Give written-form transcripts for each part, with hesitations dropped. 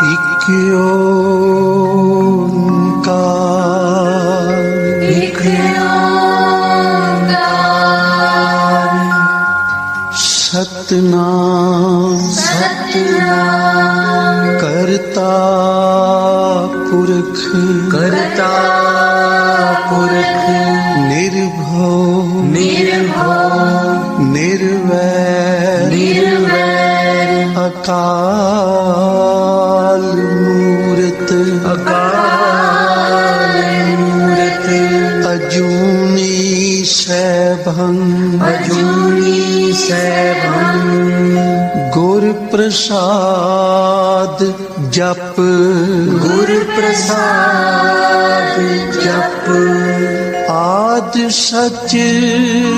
एक ओंकार, एक ओंकार, सतनाम सतनाम, करता पुरख, करता पुरख, निर्भव निर्भव, निर्वैर निर्वैर, अकाल मूरत, अकाल मूरत, अजूनी सैभं, अजूनी सैभं, गुर प्रसाद जप, गुर प्रसाद जप, आद सच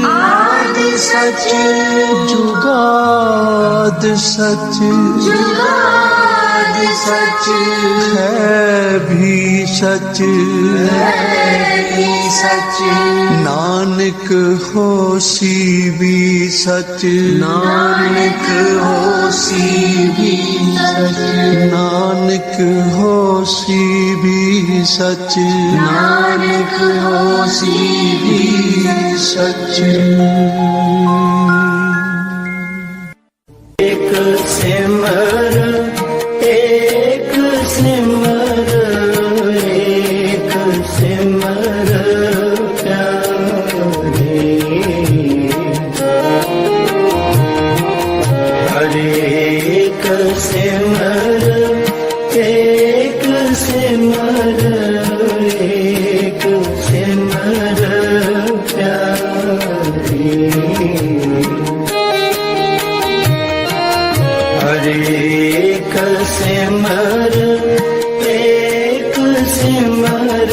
आद सच, जुगाद सच, जुगाद सच, है भी सच, है भी सच, नानक होसी भी सच, नानक होसी भी सच, नानक होसी भी सच, नानक होसी भी सच। एक सिमर, एक सिमर, एक सिमर प्यारे, हरे एक सिमर, एक सिमर, एक सिमर प्यारे, हरे एक सिमर, एक सिमर,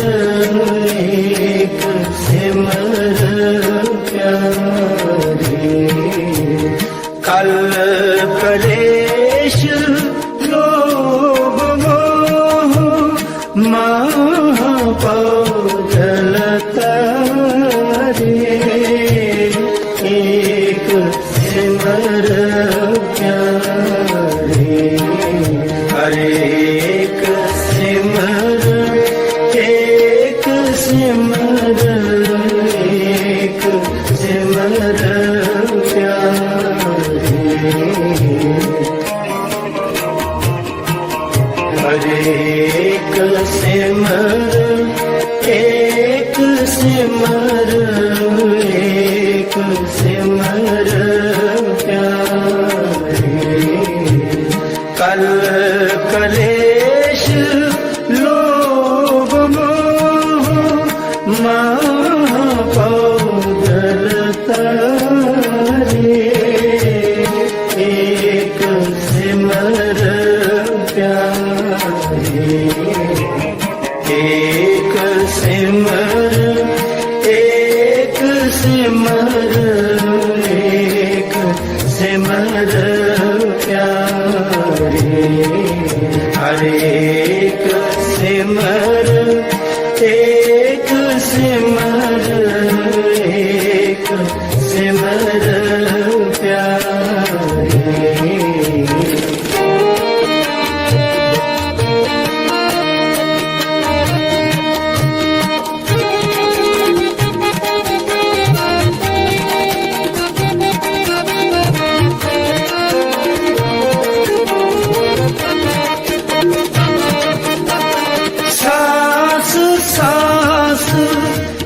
एक सिमर प्यारे, कल कलेश लोभ मोह महापागल तारे, एक सिमर प्यारे, हरे एक सिमर, एक सिमर, एक सिमर प्यारे, हरे एक सिमर, एक सिमर, एक सिमर प्यारे, कल कलेश लोभ मोह महापागल तारे, एक सिमर प्यारे, एक सिमर, एक सिमर, एक सिमर प्यारे, हरे एक सिमर, एक सिमर, एक सिमर प्यारे। सास सास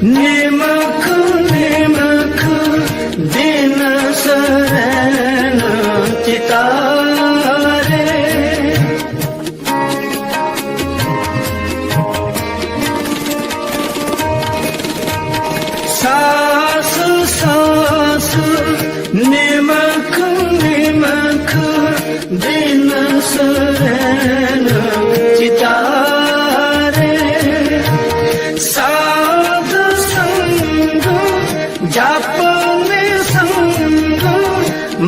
निमख निमख दिन शरण चितारे, सास सास निमख निमख दिन शरण चितारे, साध संग जप संग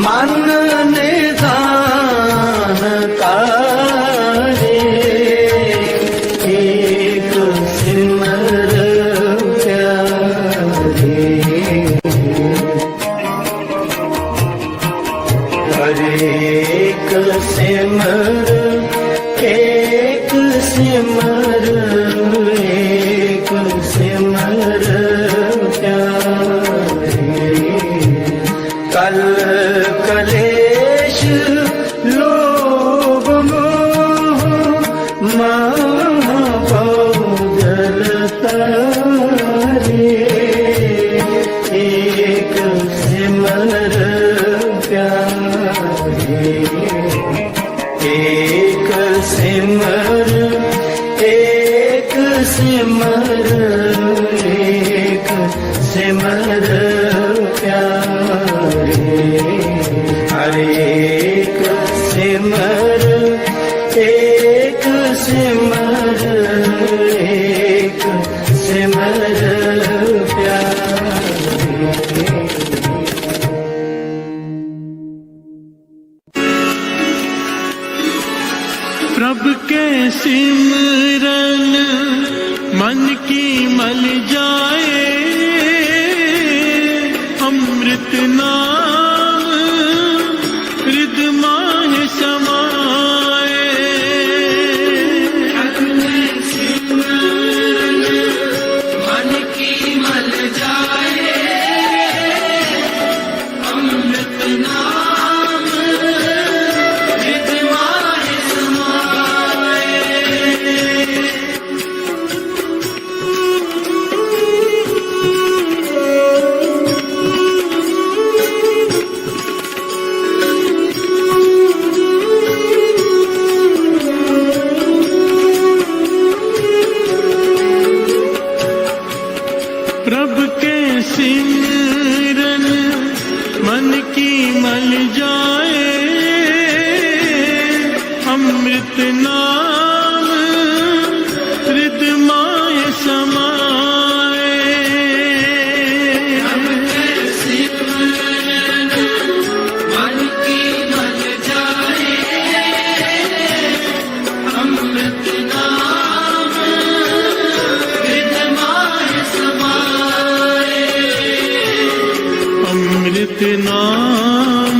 मन निधान तारे, एक सिमर प्यारे, हरे एक सिमर, एक सिमर एक सिमर प्यारे कल कलेश लोभ मोह महापौजल तारे एक सिमर प्यारे एक सिमर एक सिमर एक सिमर प्यारे हरे एक सिमर एक सिमर एक सिमर प्यारे प्रभु के सिमरन मन की मल जाए अमृत नाम हृद माह समाए मन की मल जाए अमृत नाम हृद माह समाए प्रभु के सिमरन मन की मल जाए अमृत नाम हृद माह समाए मन की मल जाए अमृत नाम हृद माह समाए अमृत नाम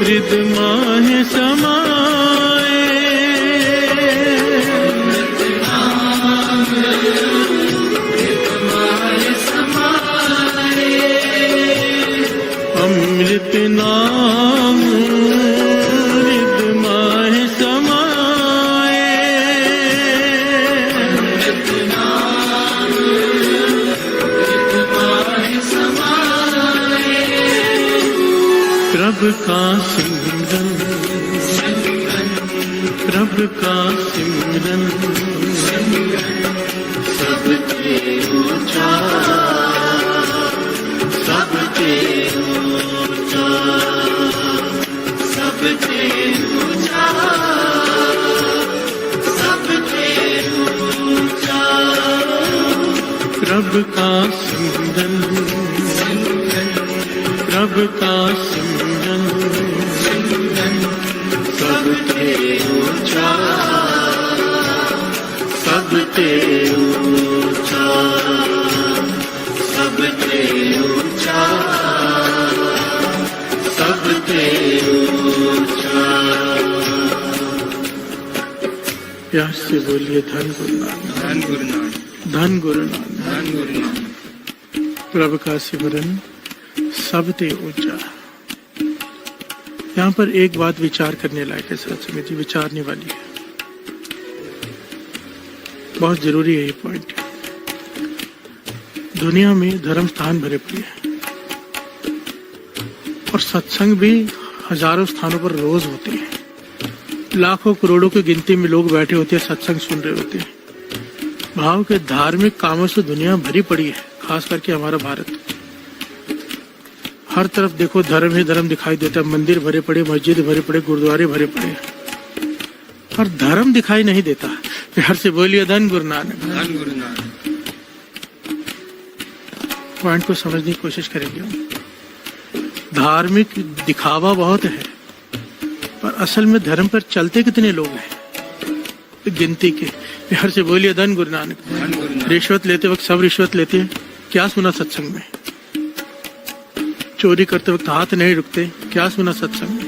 हृद माह समाए अमृत नाम हृद माह समाए प्रभु का सिमरन प्रभु का सिमरन सबसे ऊंचा सबसे ऊंचा सबसे ऊंचा सबसे ऊंचा प्रभु का सिमरन प्रभु का सिमरन सबसे ऊंचा सबसे ऊंचा सबसे ऊंचा सबसे ऊंचा। प्यार से बोलिए धन गुरु नानक धन गुरु नानक धन गुरु नानक धन गुरु नानक। प्रभु का सिमरन सबसे ऊंचा। यहाँ पर एक बात विचार करने लायक है सत्संग जी, विचारने वाली है, बहुत जरूरी है ये पॉइंट। दुनिया में धर्म स्थान भरे पड़े हैं और सत्संग भी हजारों स्थानों पर रोज होते हैं। लाखों करोड़ों की गिनती में लोग बैठे होते हैं, सत्संग सुन रहे होते हैं। भाव के धार्मिक कामों से दुनिया भरी पड़ी है, खास करके हमारा भारत। हर तरफ देखो धर्म ही धर्म दिखाई देता है, मंदिर भरे पड़े, मस्जिद भरे पड़े, गुरुद्वारे भरे पड़े, पर धर्म दिखाई नहीं देता। प्यार से बोलिए धन गुरु नानक धन गुरु नानक। पॉइंट को समझने की कोशिश करेंगे। धार्मिक दिखावा बहुत है, पर असल में धर्म पर चलते कितने लोग हैं गिनती के। प्यार से बोलिए धन गुरु नानक। रिश्वत लेते वक्त सब रिश्वत लेते हैं, क्या सुना सत्संग में? चोरी करते वक्त हाथ नहीं रुकते, क्या सुना सत्संग में?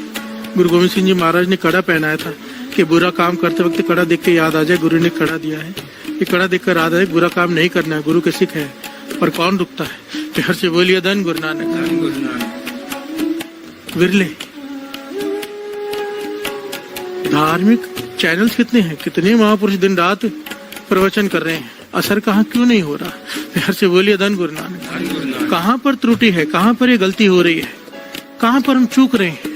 गुरु गोविंद सिंह जी महाराज ने कड़ा पहनाया था कि बुरा काम करते वक्त कड़ा देख के याद आ जाए, गुरु ने कड़ा दिया है। ये कड़ा देखकर याद आए बुरा काम नहीं करना है, गुरु के सिख है। पर कौन रुकता है? प्यार से बोलिए धन गुरु नानक। विरले धार्मिक चैनल्स कितने हैं, कितने महापुरुष दिन रात प्रवचन कर रहे हैं, असर कहाँ क्यों नहीं हो रहा? प्यार से बोलिए धन गुरु नानक। कहाँ पर त्रुटि है, कहाँ पर ये गलती हो रही है, कहाँ पर हम चूक रहे हैं?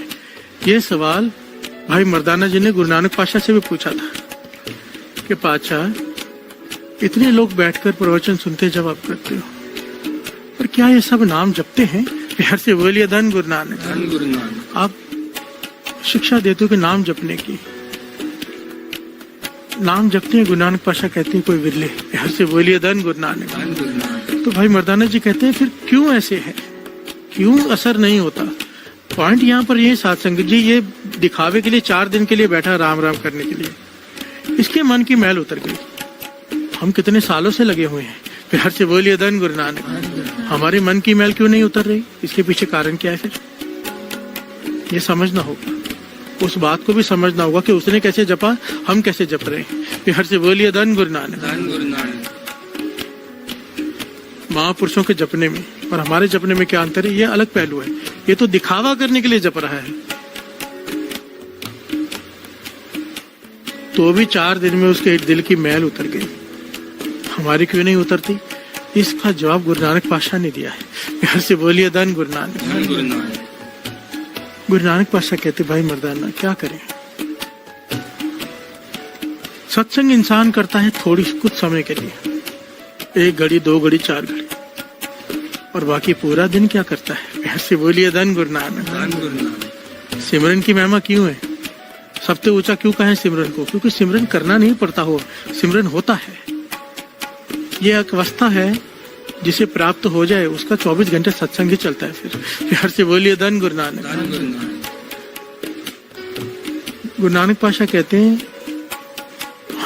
ये सवाल भाई मर्दाना जी ने गुरु नानक पातशाह से भी पूछा था कि पातशाह इतने लोग बैठकर प्रवचन सुनते जब आप करते हो, पर क्या ये सब नाम जपते हैं? प्यार से बोलिए धन गुरु नानक। आप शिक्षा देते हो कि नाम जपने की, नाम जपते हैं, गुरु नानक पातशाह कहते हैं कोई विरले। प्यार से बोलिए धन गुरु नानक। तो भाई मर्दाना जी कहते हैं फिर क्यों ऐसे है, क्यों असर नहीं होता? पॉइंट यहाँ पर ये सत्संग जी ये दिखावे के लिए 4 दिन के लिए बैठा राम राम करने के लिए, इसके मन की मैल उतर गई। हम कितने सालों से लगे हुए हैं। प्यार से बोलिए धन गुरु नानक। हमारे मन की मैल क्यों नहीं उतर रही? इसके पीछे कारण क्या है? फिर ये समझना होगा, उस बात को भी समझना होगा कि उसने कैसे जपा, हम कैसे जप रहे हैं। प्यार से बोलिए धन गुरु नानक। महापुरुषों के जपने में और हमारे जपने में क्या अंतर है? ये अलग पहलू है। ये तो दिखावा करने के लिए जप रहा है, तो भी 4 दिन में उसके दिल की मैल उतर गई, हमारी क्यों नहीं उतरती? इसका जवाब गुरु नानक पातशाह ने दिया है। प्यार से बोलिए धन गुरु नानक। गुरु नानक पातशाह कहते भाई मर्दाना क्या करें? सत्संग इंसान करता है थोड़ी कुछ समय के लिए, 1 घड़ी 2 घड़ी 4 घड़ी, और बाकी पूरा दिन क्या करता है? प्यार से बोलिए धन गुरु नानक। सिमरन की महिमा क्यों है? सबसे ऊंचा क्यों कहें सिमरन को? क्योंकि सिमरन करना नहीं पड़ता हो, सिमरन होता है। ये एक अवस्था है जिसे प्राप्त हो जाए उसका 24 घंटे सत्संग ही चलता है। फिर प्यार से बोलिए धन गुरु नानक। गुरु नानक पातशाह कहते हैं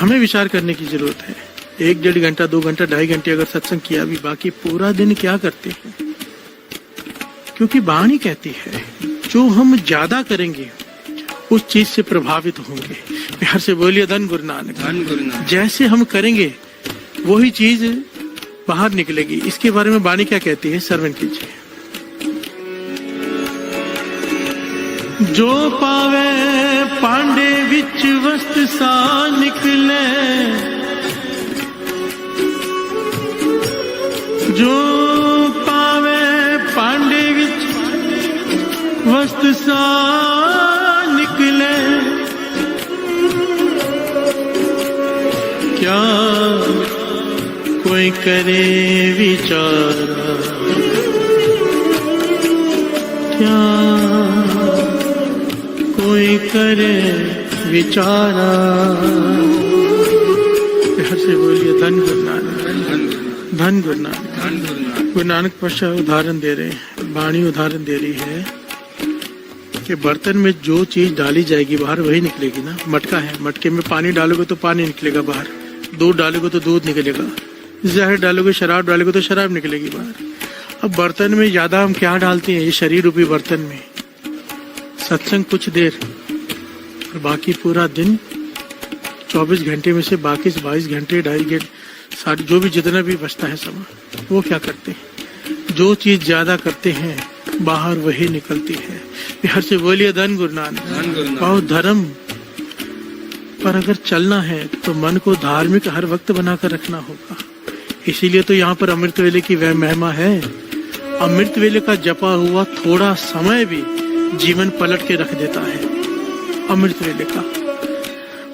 हमें विचार करने की जरूरत है। 1-1.5 घंटा 2 घंटा 2.5 घंटे अगर सत्संग किया भी, बाकी पूरा दिन क्या करते हैं? क्योंकि वाणी कहती है जो हम ज्यादा करेंगे उस चीज से प्रभावित होंगे। प्यार से बोलिए धन गुरु नानक। जैसे हम करेंगे वही चीज बाहर निकलेगी। इसके बारे में वाणी क्या कहती है, श्रवण कीजिए। जो पावे पांडे विच वस्त सा निकले, जो पावे पांडे विच वस्त सा निकले, क्या कोई करे विचारा, क्या कोई करे विचारा। प्यार से बोलिए धन गुरु नानक। धन गुरु नानक। गुरु नानक पातशाह उदाहरण दे रहे हैं, वाणी उदाहरण दे रही है कि बर्तन में जो चीज डाली जाएगी बाहर वही निकलेगी ना। मटका है, मटके में पानी डालोगे तो पानी निकलेगा बाहर, दूध डालोगे तो दूध निकलेगा, जहर डालोगे शराब डालोगे तो शराब निकलेगी बाहर। अब बर्तन में ज्यादा हम क्या डालते हैं? ये शरीर रूपी बर्तन में सत्संग कुछ देर और बाकी पूरा दिन 24 घंटे में से बाकी 22 घंटे 2.5 घंटे सारी जो भी जितना भी बचता है समय, वो क्या करते हैं? जो चीज ज्यादा करते हैं बाहर वही निकलती है। प्यार से बोलिए धन गुरु नानक। बहुत धर्म पर अगर चलना है तो मन को धार्मिक हर वक्त बनाकर रखना होगा। इसीलिए तो यहाँ पर अमृत वेले की वह महिमा है। अमृत वेले का जपा हुआ थोड़ा समय भी जीवन पलट के रख देता है। अमृत वेले का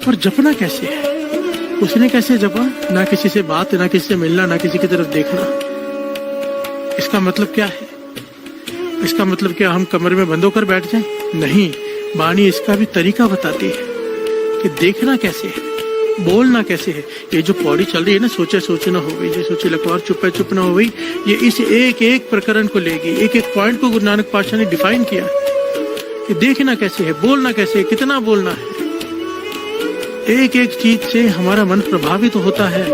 पर जपना कैसे है? उसने कैसे जपा? ना किसी से बात, ना किसी से मिलना, ना किसी की तरफ देखना। इसका मतलब क्या है? इसका मतलब क्या हम कमरे में बंद होकर बैठ जाएं? नहीं, वाणी इसका भी तरीका बताती है कि देखना कैसे है, बोलना कैसे है। ये जो पौड़ी चल रही है ना, सोचे सोचे ना हो गई, जो सोचे लखवार चुप है चुप ना हो गई, ये इस एक एक प्रकरण को लेगी, एक एक पॉइंट को गुरु नानक पातशाह ने डिफाइन किया कि देखना कैसे है, बोलना कैसे है, कितना बोलना है। एक एक चीज से हमारा मन प्रभावित होता है।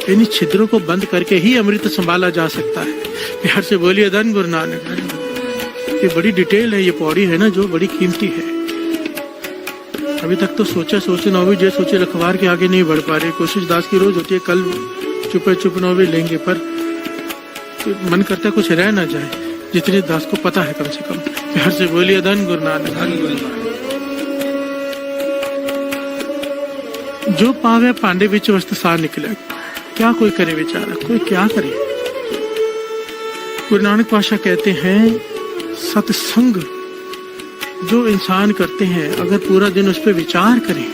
इन छिद्रों को बंद करके ही अमृत संभाला जा सकता है। प्यार से बोलिए धन गुरु नानक। ये बड़ी डिटेल है, ये पौड़ी है ना जो बड़ी कीमती है। अभी तक तो सोचे नौवीं जे सोचे अखबार के आगे नहीं बढ़ पा रहे। कोशिश दास की रोज होती है, कल चुप नौवीं लेंगे, पर तो मन करता है कुछ रह ना जाए, जितने दास को पता है कम से कम। प्यार से बोलिए धन गुरु नानक। जो पावे पांडे बिच वस्त सा निकले, क्या कोई करे बेचारा, कोई क्या करे। गुरु नानक पातशाह कहते हैं सत्संग जो इंसान करते हैं, अगर पूरा दिन उस पर विचार करें,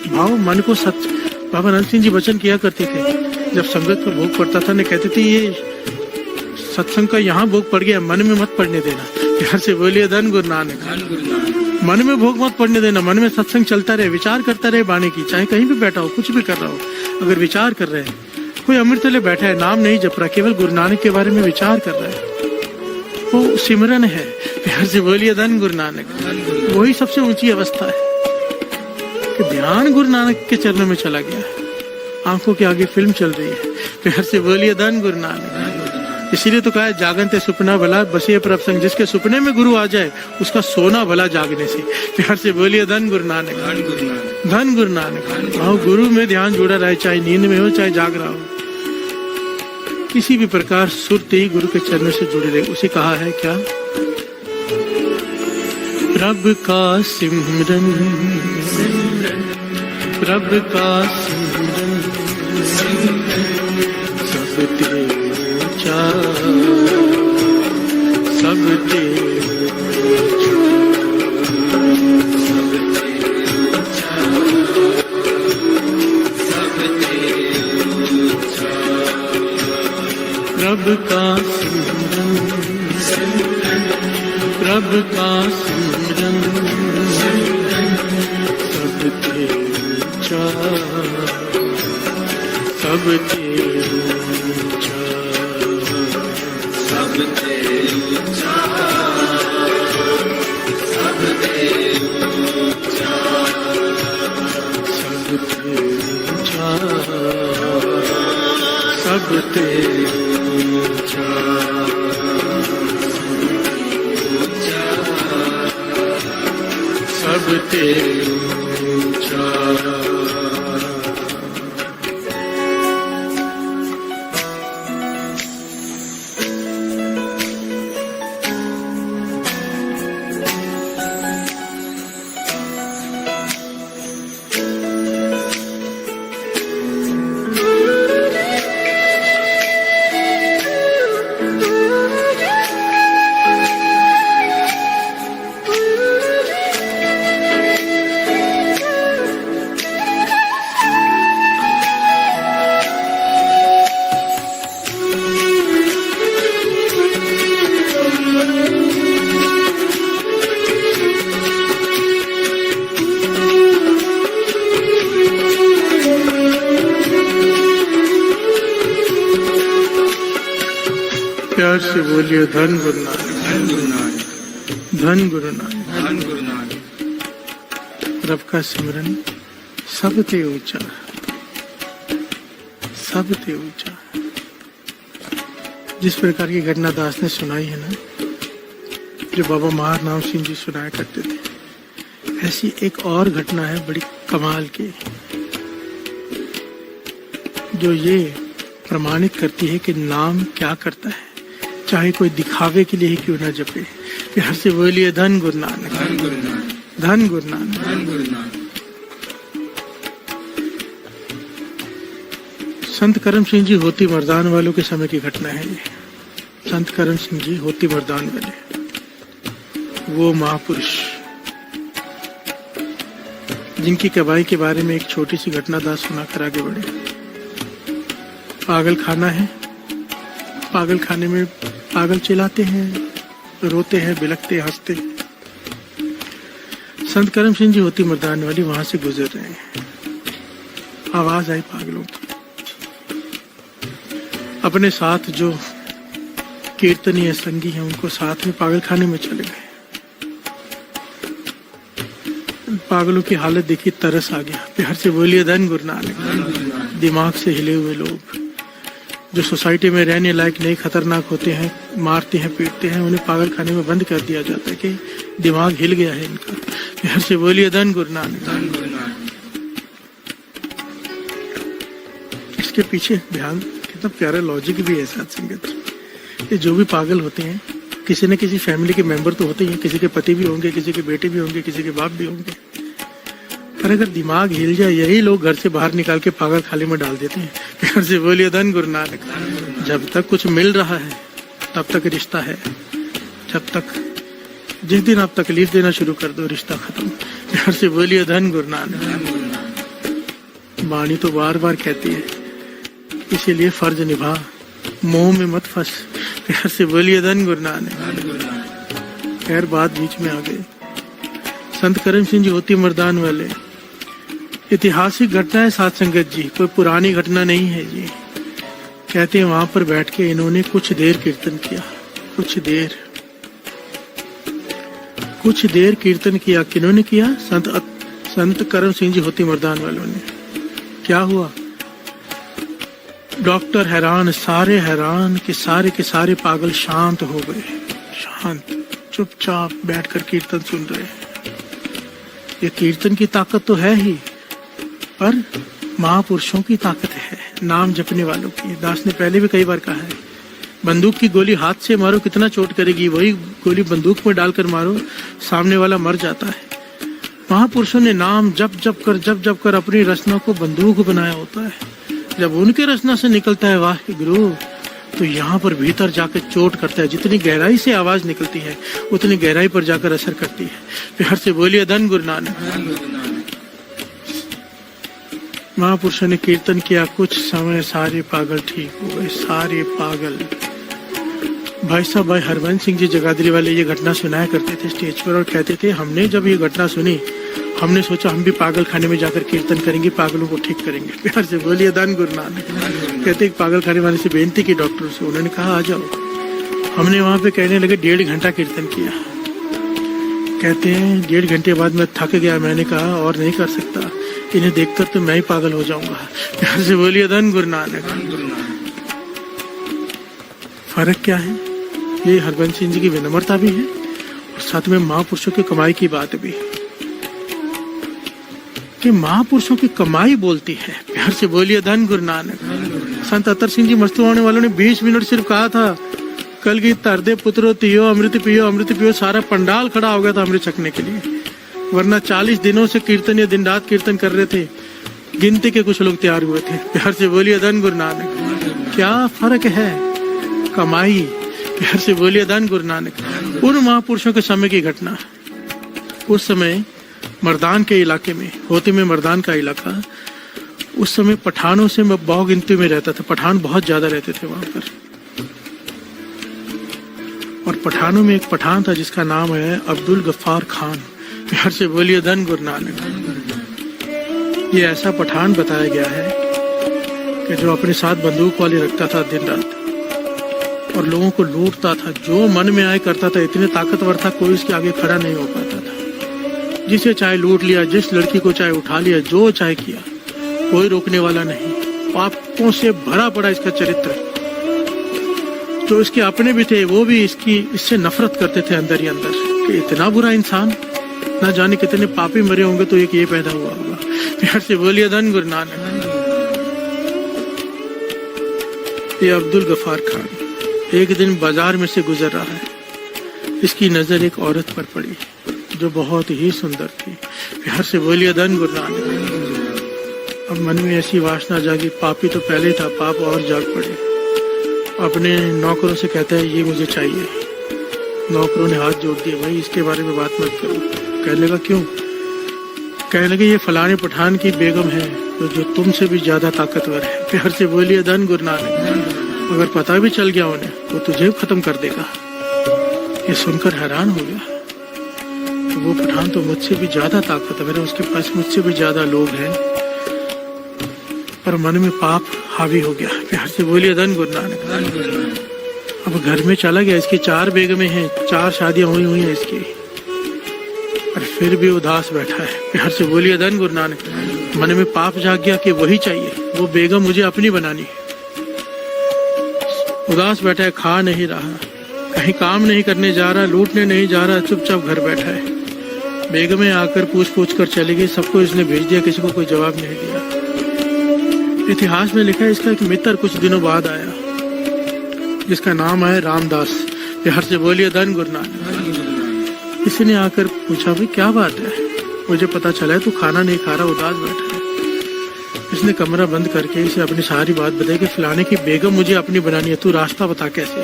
भाव मन को सच। बाबा नंद सिंह जी वचन किया करते थे, जब संगत को भोग पड़ता था, ने कहते थे ये सत्संग का यहाँ भोग पड़ गया, मन में मत पड़ने देना। प्यार से बोलिए धन गुरु नानक। मन में भोग मत पड़ने देना, मन में सत्संग चलता रहे, विचार करता रहे बाणी की, चाहे कहीं भी बैठा हो, कुछ भी कर रहा हो, अगर विचार कर रहे हैं। कोई अमृत तले बैठा है, नाम नहीं जप रहा, केवल गुरु नानक के बारे में विचार कर रहा है, वो सिमरन है। प्यार से बोलिए धन गुरु नानक। वही सबसे ऊंची अवस्था है कि ध्यान गुरु नानक के चरणों में चला गया, आंखों के आगे फिल्म चल रही है। प्यार से बोलिए धन गुरु नानक। इसीलिए तो कहा है जागनते सुपना भला बसिए प्रसंग, जिसके सुपने में गुरु आ जाए उसका सोना भला जागने से। प्यार से बोलिए धन गुरु नानक। धन गुरु नानक। हाँ, गुरु में ध्यान जुड़ा रहे, चाहे नींद में हो चाहे जाग रहा हो, किसी भी प्रकार सुरते ही गुरु के चरणों से जुड़े रहे। उसे कहा है क्या, प्रभु का सिमरन, प्रभु का सिमरन सब ते ऊंचा, सब ते प्रभु का सिमरन, प्रभु का सिमरन सब ते ऊंचा, सब ते ऊंचा, सब ते ऊंचा, सब ते ऊंचा, सब ते ऊंचा, सब ते ऊंचा, सब ते ऊंचा। प्यार से बोलिए धन गुरु नानक। धन गुरु नानक। धन गुरु नानक। रब का सिमरन सब ते ऊंचा, सब ते ऊंचा। जिस प्रकार की घटना दास ने सुनाई है ना, जो बाबा महार नाम सिंह जी सुनाया करते थे, ऐसी एक और घटना है बड़ी कमाल की, जो ये प्रमाणित करती है कि नाम क्या करता है, चाहे कोई दिखावे के लिए ही क्यों ना जपे। प्यार से बोलिए धन गुरु नानक। धन गुरु नानक। धन गुरु नानक। धन गुरु नानक। संत करम सिंह जी होती मर्दान वालों के समय की घटना है ये। संत करम सिंह जी होती मर्दान वाले, वो महापुरुष जिनकी कबाई के बारे में एक छोटी सी घटना दास सुनाकर आगे बढ़े। पागल खाना है, पागल खाने में पागल चिल्लाते हैं, रोते हैं, बिलखते, हंसते। संत करम सिंह जी होती मर्दान वाली वहां से गुजर रहे हैं। आवाज आई पागलों की। अपने साथ जो कीर्तनीय संगी हैं उनको साथ में पागल खाने में चले गए। पागलों की हालत देखी, तरस आ गया। प्यार से बोलिए धन गुरु नानक। दिमाग से हिले हुए लोग, जो सोसाइटी में रहने लायक नहीं, खतरनाक होते हैं, मारते हैं, पीटते हैं, उन्हें पागल खाने में बंद कर दिया जाता है कि दिमाग हिल गया है इनका। प्यार से बोलिए धन गुरु नानक। इसके पीछे ध्यान कितना प्यारा लॉजिक भी है साथ संगत। ये जो भी पागल होते हैं किसी न किसी फैमिली के मेंबर तो होते ही हैं, किसी के पति भी होंगे, किसी के बेटे भी होंगे, किसी के बाप भी होंगे। पर अगर दिमाग हिल जाए यही लोग घर से बाहर निकाल के पागल खाने में डाल देते हैं। प्यार से बोलिए धन गुरु नानक। जब तक कुछ मिल रहा है तब तक रिश्ता है, जब तक जिस दिन आप तकलीफ देना शुरू कर दो रिश्ता खत्म। प्यार से बोलिए धन गुरु नानक। वाणी तो बार बार कहती है, इसीलिए फर्ज निभा, मोह में मत फंस। प्यार से बोलिए धन गुरु नानक। खैर बात बीच में आ गई। संत करम सिंह जी होती मर्दान वाले, ऐतिहासिक घटना है साथ संगत जी, कोई पुरानी घटना नहीं है जी। कहते हैं वहां पर बैठ के इन्होंने कुछ देर कीर्तन किया, कुछ देर कीर्तन किया। किन्होंने किया? संत करम सिंह जी होती मर्दान वालों ने। क्या हुआ? डॉक्टर हैरान, सारे हैरान कि सारे के सारे पागल शांत हो गए, शांत चुपचाप बैठकर कीर्तन सुन रहे हैं। ये कीर्तन की ताकत तो है ही, पर महापुरुषों की ताकत है, नाम जपने वालों की। दास ने पहले भी कई बार कहा है, बंदूक की गोली हाथ से मारो कितना चोट करेगी, वही गोली बंदूक में डालकर मारो सामने वाला मर जाता है। महापुरुषों ने नाम जप कर अपनी रचना को बंदूक बनाया होता है। जब उनके रचना से निकलता है वाह गुरु, तो यहाँ पर भीतर जाकर चोट करता है। जितनी गहराई से आवाज निकलती है उतनी गहराई पर जाकर असर करती है। प्यार से बोलिए धन गुरु नानक। महापुरुषों ने कीर्तन किया, कुछ समय सारे पागल ठीक हो गए, सारे पागल। भाई साहब, भाई हरवंश सिंह जी जगाधरी वाले ये घटना सुनाया करते थे स्टेज पर और कहते थे, हमने जब ये घटना सुनी हमने सोचा हम भी पागल खाने में जाकर कीर्तन करेंगे, पागलों को ठीक करेंगे। प्यार से बोलिए धन गुरु नानक। कहते पागल खाने वाले से बेनती की डॉक्टर से, उन्होंने कहा आ जाओ। हमने वहां पे कहने लगे 1.5 घंटा कीर्तन किया। कहते हैं 1.5 घंटे बाद मैं थक गया, मैंने कहा और नहीं कर सकता, इन्हें देखकर तो मैं ही पागल हो जाऊंगा। प्यार से बोलिए धन गुरु नानक। फर्क क्या है? ये हरवंश सिंह जी की विनम्रता भी है और साथ में महापुरुषों की कमाई की बात भी, कि महापुरुषों की कमाई बोलती है। प्यार से बोलिए धन गुरु नानक। संत अतर सिंह जी मस्तुवाने वालों ने 20 मिनट सिर्फ कहा था, कल की तरदे पुत्रो तियो अमृत पियो अमृत पियो, सारा पंडाल खड़ा हो गया था अमृत छकने के लिए। वरना 40 दिनों से कीर्तन या दिन रात कीर्तन कर रहे थे, गिनती के कुछ लोग तैयार हुए थे। प्यार से बोलिए धन गुरु नानक। क्या फर्क है? कमाई। प्यार से बोलिए धन गुरु नानक। उन महापुरुषों के समय की घटना, उस समय मर्दान के इलाके में, होती में मर्दान का इलाका, उस समय पठानों से मैं बहु गिनती में रहता था। पठान बहुत ज्यादा रहते थे वहां पर, और पठानों में एक पठान था जिसका नाम है अब्दुल गफ्फार खान। प्यार से बोलिए धन गुरु नानक। ये ऐसा पठान बताया गया है कि जो अपने साथ बंदूक वाले रखता था दिन रात और लोगों को लूटता था, जो मन में आए करता था। इतने ताकतवर था कोई उसके आगे खड़ा नहीं हो पाता था। जिसे चाहे लूट लिया, जिस लड़की को चाहे उठा लिया, जो चाहे किया, कोई रोकने वाला नहीं। पापों से भरा पड़ा इसका चरित्र। जो इसके अपने भी थे वो भी इससे नफरत करते थे अंदर ही अंदर, कि इतना बुरा इंसान, ना जाने कितने पापी मरे होंगे तो एक ये पैदा हुआ होगा। प्यार से बोलिए धन गुरु नानक। ये अब्दुल गफ्फार खान एक दिन बाजार में से गुजर रहा है। इसकी नजर एक औरत पर पड़ी जो बहुत ही सुंदर थी। प्यार से बोलिए धन गुरु नानक। अब मन में ऐसी वासना जागी, पापी तो पहले था, पाप और जाग पड़े। अपने नौकरों से कहता है ये मुझे चाहिए। नौकरों ने हाथ जोड़ दिए, भाई इसके बारे में बात मत करो। कहने लगा क्यों? कहने लगे ये फलाने पठान की बेगम है जो तुमसे भी ज्यादा ताकतवर है। प्यार से बोलिए धन गुरु नानक। अगर पता भी चल गया उन्हें तो तुझे खत्म कर देगा। ये सुनकर हैरान हो गया, तो वो पठान तो मुझसे भी ज्यादा ताकतवर है, उसके पास मुझसे भी ज्यादा लोग हैं, पर मन में पाप हावी हो गया। प्यार से बोलिए धन गुरु नानक। अब घर में चला गया, इसकी 4 बेगमें हैं, 4 शादियां हुई हैं इसकी, और फिर भी उदास बैठा है। प्यार से बोलिए धन गुरु नानक। मन में पाप जाग गया कि वही चाहिए, वो बेगम मुझे अपनी बनानी है। उदास बैठा है, खा नहीं रहा, कहीं काम नहीं करने जा रहा, लूटने नहीं जा रहा, चुपचाप घर बैठा है। बेगमें आकर पूछ कर चली गई, सबको इसने भेज दिया, किसी को कोई जवाब नहीं दिया। इतिहास में लिखा है इसका एक मित्र कुछ दिनों बाद आया, जिसका नाम है रामदास। बिहार से बोलिए धन गुरु नानक। इसने आकर पूछा, भाई क्या बात है, मुझे पता चला है तू खाना नहीं खा रहा, उदास बैठा है। इसने कमरा बंद करके इसे अपनी सारी बात बताई कि फलाने की बेगम मुझे अपनी बनानी है, तू रास्ता बता कैसे,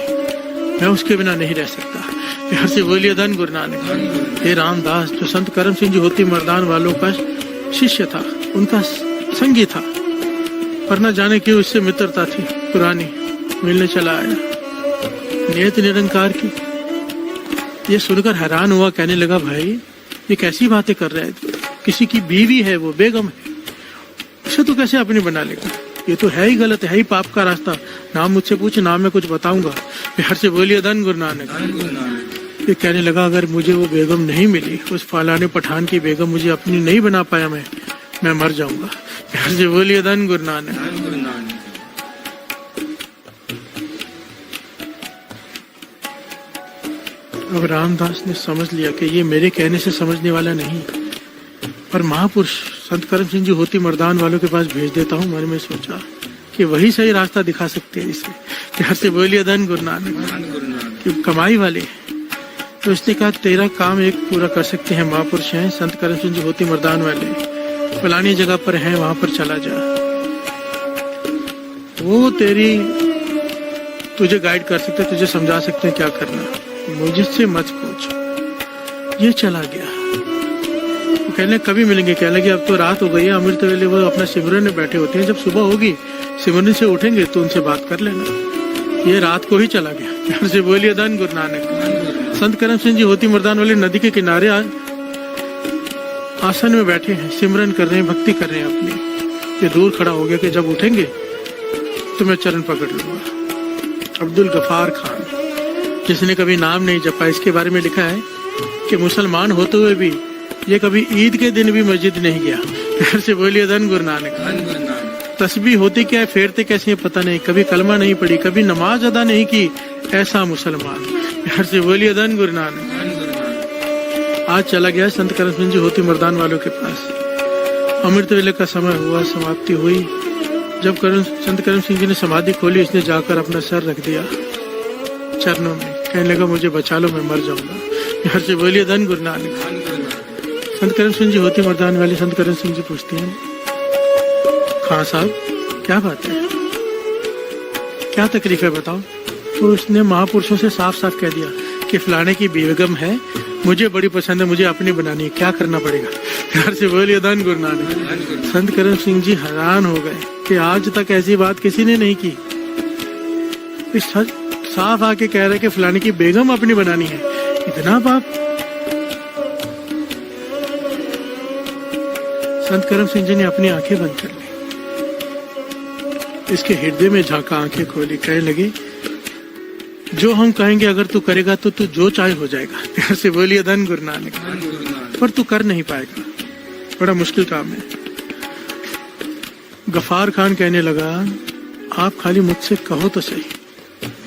मैं उसके बिना नहीं रह सकता। बिहार से बोलिए धन गुरु नानक। ये रामदास जो संत करम सिंह जी होती मर्दान वालों का शिष्य था, उनका संगी था, पर न जाने क्यों इससे मित्रता थी पुरानी, मिलने चला आया। नियत निरंकार की ये सुनकर हैरान हुआ, कहने लगा, भाई ये कैसी बातें कर रहा है, किसी की बीवी है, वो बेगम है, उसे तो कैसे अपनी बना लेगा, ये तो है ही गलत, है ही पाप का रास्ता। नाम मुझसे पूछ, नाम मैं कुछ बताऊंगा। बिहार से बोलिए धन गुरु नानक। ये कहने लगा, अगर मुझे वो बेगम नहीं मिली, उस फलाने पठान की बेगम मुझे अपनी नहीं बना पाया, मैं मर जाऊंगा। बिहार से बोलिए धन गुरु नानक। अब रामदास ने समझ लिया कि ये मेरे कहने से समझने वाला नहीं, पर महापुरुष संत करम सिंह जी होती मर्दान वालों के पास भेज देता हूँ। मन में सोचा कि वही सही रास्ता दिखा सकते हैं इसे। बिहार से बोलिए धन गुरु नानक। कि कमाई वाले, तो इसने कहा, तेरा काम एक पूरा कर सकते हैं, महापुरुष हैं संत करम सिंह जी होती मर्दान वाले, फलानी जगह पर हैं, वहां पर चला जा, वो तुझे गाइड कर सकते, तुझे समझा सकते हैं क्या करना, मुझसे मत पूछ। ये चला गया। वो कहने कभी मिलेंगे, कहने लगे अब तो रात हो गई है, अमृत वेले वो अपना सिमरन में बैठे होते हैं, जब सुबह होगी सिमरन से उठेंगे तो उनसे बात कर लेना। ये रात को ही चला गया। प्यार से बोलिए धन गुरु नानक। संत करम सिंह जी होती मर्दान वाले नदी के किनारे आसन में बैठे हैं, सिमरन कर रहे हैं, भक्ति कर रहे हैं अपनी। ये दूर खड़ा हो गया कि जब उठेंगे तो मैं चरण पकड़ लूंगा। अब्दुल गफार खान, जिसने कभी नाम नहीं जपा, इसके बारे में लिखा है कि मुसलमान होते हुए भी ये कभी ईद के दिन भी मस्जिद नहीं गया। प्यार से बोलिए धन गुरु नानक। तस्बीह होती क्या है, फेरते कैसे है पता नहीं, कभी कलमा नहीं पढ़ी, कभी नमाज अदा नहीं की, ऐसा मुसलमान। प्यार से बोलिए धन गुरु नानक। आज चला गया संत करम सिंह जी होती मर्दान वालों के पास। अमृत वेले का समय हुआ, समाप्ति हुई। जब संत करम सिंह जी ने समाधि खोली, इसने जाकर अपना सर रख दिया चरणों में, कहने लगा मुझे बचा लो, मैं मर जाऊंगा। प्यार से बोलिए धन गुरु नानक। संत करम सिंह जी होती मर्दान वाले संत करम सिंह जी पूछते हैं, खां साहब क्या बात है, क्या तकलीफ है बताओ। तो उसने महापुरुषों से साफ साफ कह दिया कि फलाने की बेगम है, मुझे बड़ी पसंद है, मुझे अपनी बनानी है, क्या करना पड़ेगा। प्यार से बोलिए धन गुरु नानक। संत करम सिंह जी हैरान हो गए कि आज तक ऐसी बात किसी ने नहीं की। इस साफ आके कह रहे कि फलाने की बेगम अपनी बनानी है, इतना पाप। संत करम सिंह जी ने अपनी आंखें बंद कर ली, इसके हृदय में झांका, आंखें खोली, कहने लगे जो हम कहेंगे अगर तू करेगा तो तू जो चाहे हो जाएगा। प्यार से बोलिए धन गुरु नानक। पर तू कर नहीं पाएगा, बड़ा मुश्किल काम है। गफार खान कहने लगा, आप खाली मुझसे कहो तो सही,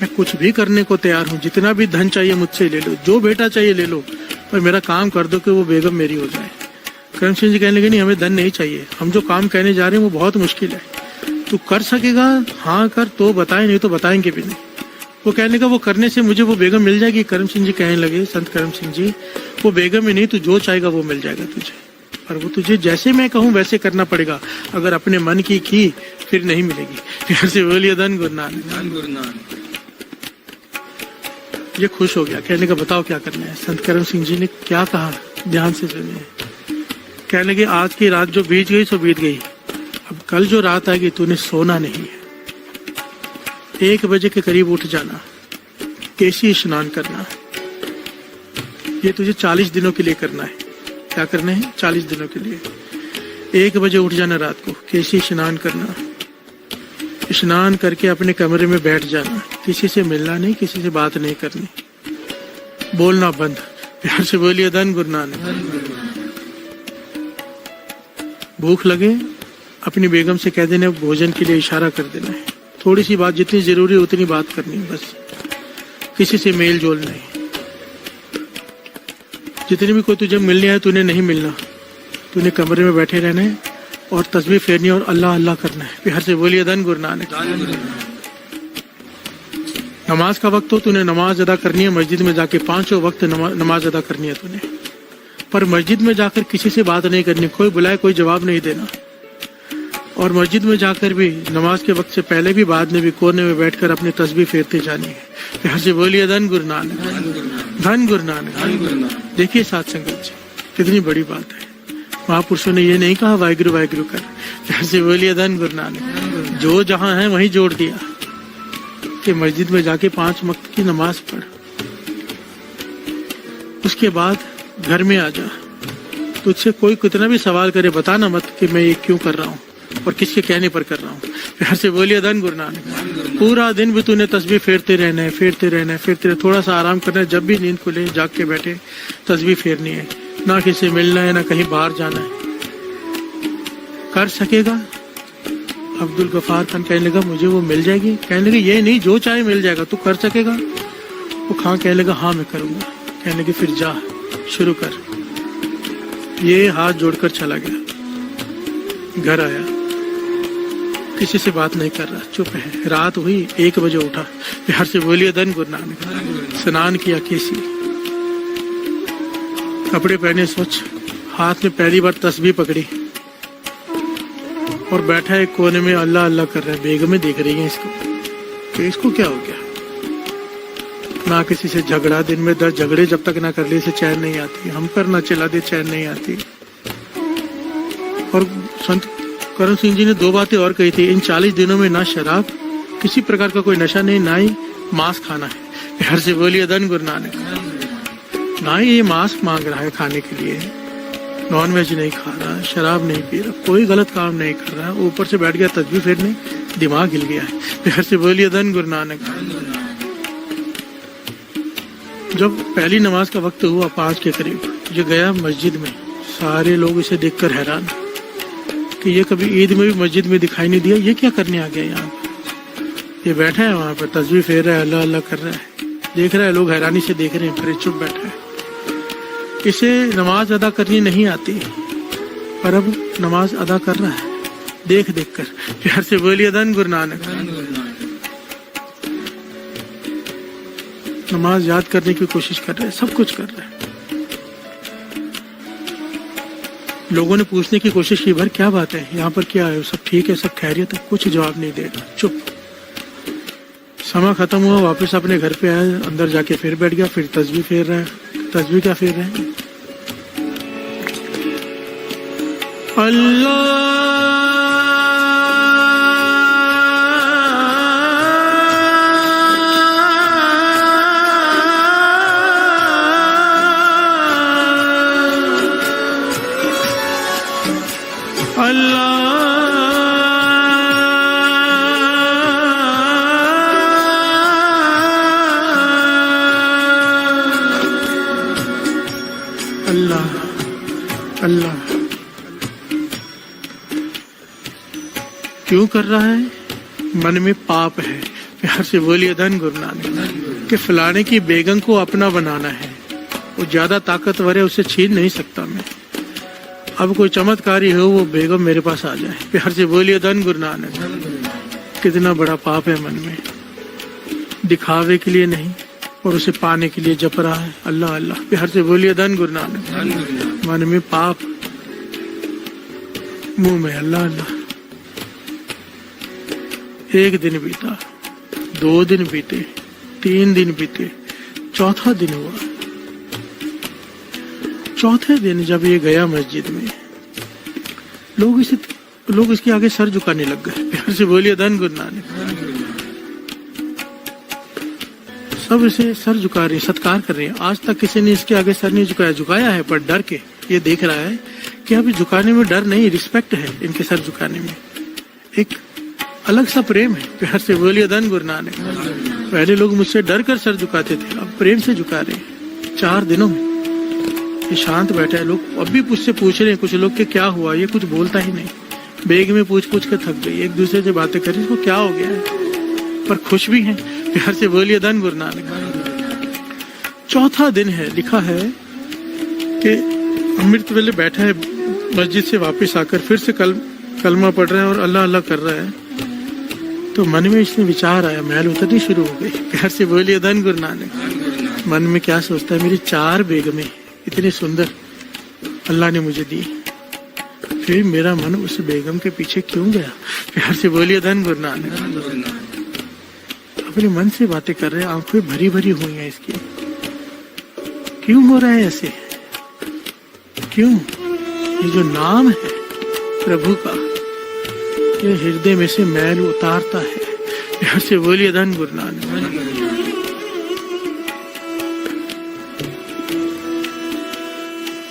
मैं कुछ भी करने को तैयार हूँ, जितना भी धन चाहिए मुझसे ले लो, जो बेटा चाहिए ले लो, पर मेरा काम कर दो कि वो बेगम मेरी हो जाए। करम सिंह जी कहने लगे, नहीं हमें धन नहीं चाहिए, हम जो काम कहने जा रहे हैं वो बहुत मुश्किल है, तू कर सकेगा हाँ कर तो बताए, नहीं तो बताएंगे भी नहीं। वो कहने लगा वो करने से मुझे वो बेगम मिल जाएगी। करम सिंह जी कहने लगे, संत करम सिंह जी वो बेगम ही नहीं, तू जो चाहेगा वो मिल जाएगा तुझे, पर वो तुझे जैसे मैं कहूँ वैसे करना पड़ेगा, अगर अपने मन की फिर नहीं मिलेगी। प्यार से बोलिए धन गुरु नानक। ये खुश हो गया, कहने का बताओ क्या करना है। संत करम सिंह जी ने क्या कहा, ध्यान से सुनिए। कहने लगे आज की रात जो बीत गई सो बीत गई, अब कल जो रात आएगी तूने सोना नहीं है, 1 बजे के करीब उठ जाना, केशी स्नान करना, ये तुझे 40 दिनों के लिए करना है। क्या करना है? 40 दिनों के लिए 1 बजे उठ जाना रात को, केशी स्नान करना, स्नान करके अपने कमरे में बैठ जाना, किसी से मिलना नहीं, किसी से बात नहीं करनी, बोलना बंद। प्यार से बोलिए धन गुरु नानक। भूख लगे अपनी बेगम से कह देना, भोजन के लिए इशारा कर देना है, थोड़ी सी बात जितनी जरूरी है उतनी बात करनी है बस, किसी से मेल जोल नहीं। जितनी भी कोई तुझे मिलने है तूने नहीं मिलना, तूने कमरे में बैठे रहना है और तस्बीह फेरनी और अल्लाह अल्लाह करना है। प्यार से बोलिए धन गुरु नानक। नमाज का वक्त हो, तूने नमाज अदा करनी है मस्जिद में जाके, 5 वक्त नमाज अदा करनी है तूने, पर मस्जिद में जाकर किसी से बात नहीं करनी, कोई बुलाए कोई जवाब नहीं देना। और मस्जिद में जाकर भी नमाज के वक्त से पहले भी बाद में भी कोने में बैठकर अपनी तस्बीह फेरते जानी है। प्यार से बोलिए धन गुरु नानक, धन गुरु नानक। देखिए साथ संगत जी, कितनी बड़ी बात है। महापुरुषों ने ये नहीं कहा वाहिगुरु वाहिगुरु कर, प्यार से बोलिए धन गुरु नानक। जो जहां है वहीं जोड़ दिया कि मस्जिद में जाके 5 वक्त की नमाज पढ़, उसके बाद घर में आ जा। तुझसे कोई कितना भी सवाल करे बताना मत कि मैं ये क्यों कर रहा हूँ और किसके कहने पर कर रहा हूँ। प्यार से बोलिए धन गुरु नानक। पूरा दिन भी तूने तस्बीह फेरते रहना है, फेरते रहना है, फेरते रहना। थोड़ा सा आराम करना है, जब भी नींद खुले जाग के बैठे तस्बीह फेरनी है। ना किसी से मिलना है, ना कहीं बाहर जाना है। कर सकेगा? अब्दुल गफार खान कहने लगा मुझे वो मिल जाएगी। कहने लगे ये नहीं, जो चाहे मिल जाएगा, तू कर सकेगा? वो खां कहने लगा हाँ मैं करूंगा। कहने लगे फिर जा शुरू कर। ये हाथ जोड़कर चला गया, घर आया, किसी से बात नहीं कर रहा, चुप है। रात हुई, 1 बजे उठा। प्यार से बोलिए धन गुरु नानक। स्नान किया, केसी कपड़े पहने स्वच्छ, हाथ में पहली बार तस्बीह पकड़ी और बैठा है कोने में अल्लाह अल्लाह कर रहा है। बेगमें देख रही है इसको कि इसको क्या हो गया। ना किसी से झगड़ा, दिन में 10 झगड़े जब तक ना कर ले इसे चैन नहीं आती। हम पर ना चला दे चैन नहीं आती। और संत करण सिंह जी ने 2 बातें और कही थी। इन 40 दिनों में ना शराब, किसी प्रकार का कोई नशा नहीं, ना ही मांस खाना है। प्यार से बोलिए धन गुरु नानक। ना ही ये मांस मांग रहा है खाने के लिए, नॉन वेज नहीं खा रहा, शराब नहीं पी रहा, कोई गलत काम नहीं कर रहा। ऊपर से बैठ गया तस्बीह फेरने, दिमाग हिल गया है। प्यार से बोलिए धन गुरु नानक। जब पहली नमाज का वक्त हुआ 5 के करीब, जो गया मस्जिद में, सारे लोग इसे देखकर हैरान कि ये कभी ईद में भी मस्जिद में दिखाई नहीं दिया, ये क्या करने आ गया यहाँ पर। ये बैठा है वहां पर तस्बीह फेर रहा है, अल्लाह अल्लाह कर रहा है, देख रहा है, लोग हैरानी से देख रहे हैं, फिर चुप बैठा है। इसे नमाज अदा करनी नहीं आती, पर अब नमाज अदा कर रहा है देख देख कर। प्यार से बोलिए धन गुरु नानक। नमाज याद करने की कोशिश कर रहे हैं, सब कुछ कर रहे हैं। लोगों ने पूछने की कोशिश की, भर क्या बात है, यहाँ पर क्या है, सब ठीक है, सब खैरियत है? कुछ जवाब नहीं देगा, चुप। समय खत्म हुआ, वापस अपने घर पे आया, अंदर जाके फिर बैठ गया, फिर तस्बीह फेर रहा है। तस्बीह क्या फेर रहे हैं? अल्लाह अल्लाह अल्लाह। क्यों कर रहा है? मन में पाप है। प्यार से बोलिए धन गुरु नानक। कि फलाने की बेगम को अपना बनाना है, वो ज्यादा ताकतवर है, उसे छीन नहीं सकता मैं। अब कोई चमत्कारी हो, वो बेगम मेरे पास आ जाए। प्यार से बोलिए धन गुरु नानक। कितना बड़ा पाप है मन में, दिखावे के लिए नहीं और उसे पाने के लिए जप रहा है अल्लाह अल्लाह। प्यार से बोलिए धन गुरु नानक। मन में पाप, मुंह में अल्लाह अल्लाह। 1 दिन बीता, 2 दिन बीते, 3 दिन बीते, 4था दिन हुआ। 4थे दिन जब ये गया मस्जिद में, लोग इसके आगे सर झुकाने लग गए। प्यार से बोलिए धन गुरु नानक। सब इसे सर झुका रहे हैं, सत्कार कर रहे हैं। आज तक किसी ने इसके आगे सर नहीं झुकाया, झुकाया है पर डर के। ये देख रहा है कि अभी झुकाने में डर नहीं, रिस्पेक्ट है इनके सर झुकाने में, एक अलग सा प्रेम है। प्यार से बोलिए धन गुरु नानक। पहले लोग मुझसे डर कर सर झुकाते थे, अब प्रेम से झुका रहे हैं। 4 दिनों में ये शांत बैठा है। लोग अब भी मुझसे पूछ रहे हैं, कुछ लोग के क्या हुआ, ये कुछ बोलता ही नहीं। बेग में पूछ पूछ कर थक गई, एक दूसरे से बातें कर रही, इसको क्या हो गया है। पर खुश भी हैं। प्यार से बोलिए धन गुरु नानक। चौथा दिन है, लिखा है कि अमृत वेले बैठा है, मस्जिद से वापस आकर फिर से कलमा पढ़ रहा है और अल्लाह अल्लाह कर रहा है। तो मन में इसने विचार आया, मैल उतरनी शुरू हो गई। प्यार से बोलिए धन गुरु नानक। मन में क्या सोचता है, मेरी 4 बेगमें इतनी सुंदर अल्लाह ने मुझे दी, फिर मेरा मन उस बेगम के पीछे क्यों गया। प्यार से बोलिए धन गुरु नानक। अपने मन से बातें कर रहे हैं, आंखें भरी भरी हुई हैं इसकी। क्यों हो रहा है ऐसे, क्यों? ये जो नाम है प्रभु का, ये हृदय में से मैल उतारता है। प्यार से बोलिए धन गुरु नानक।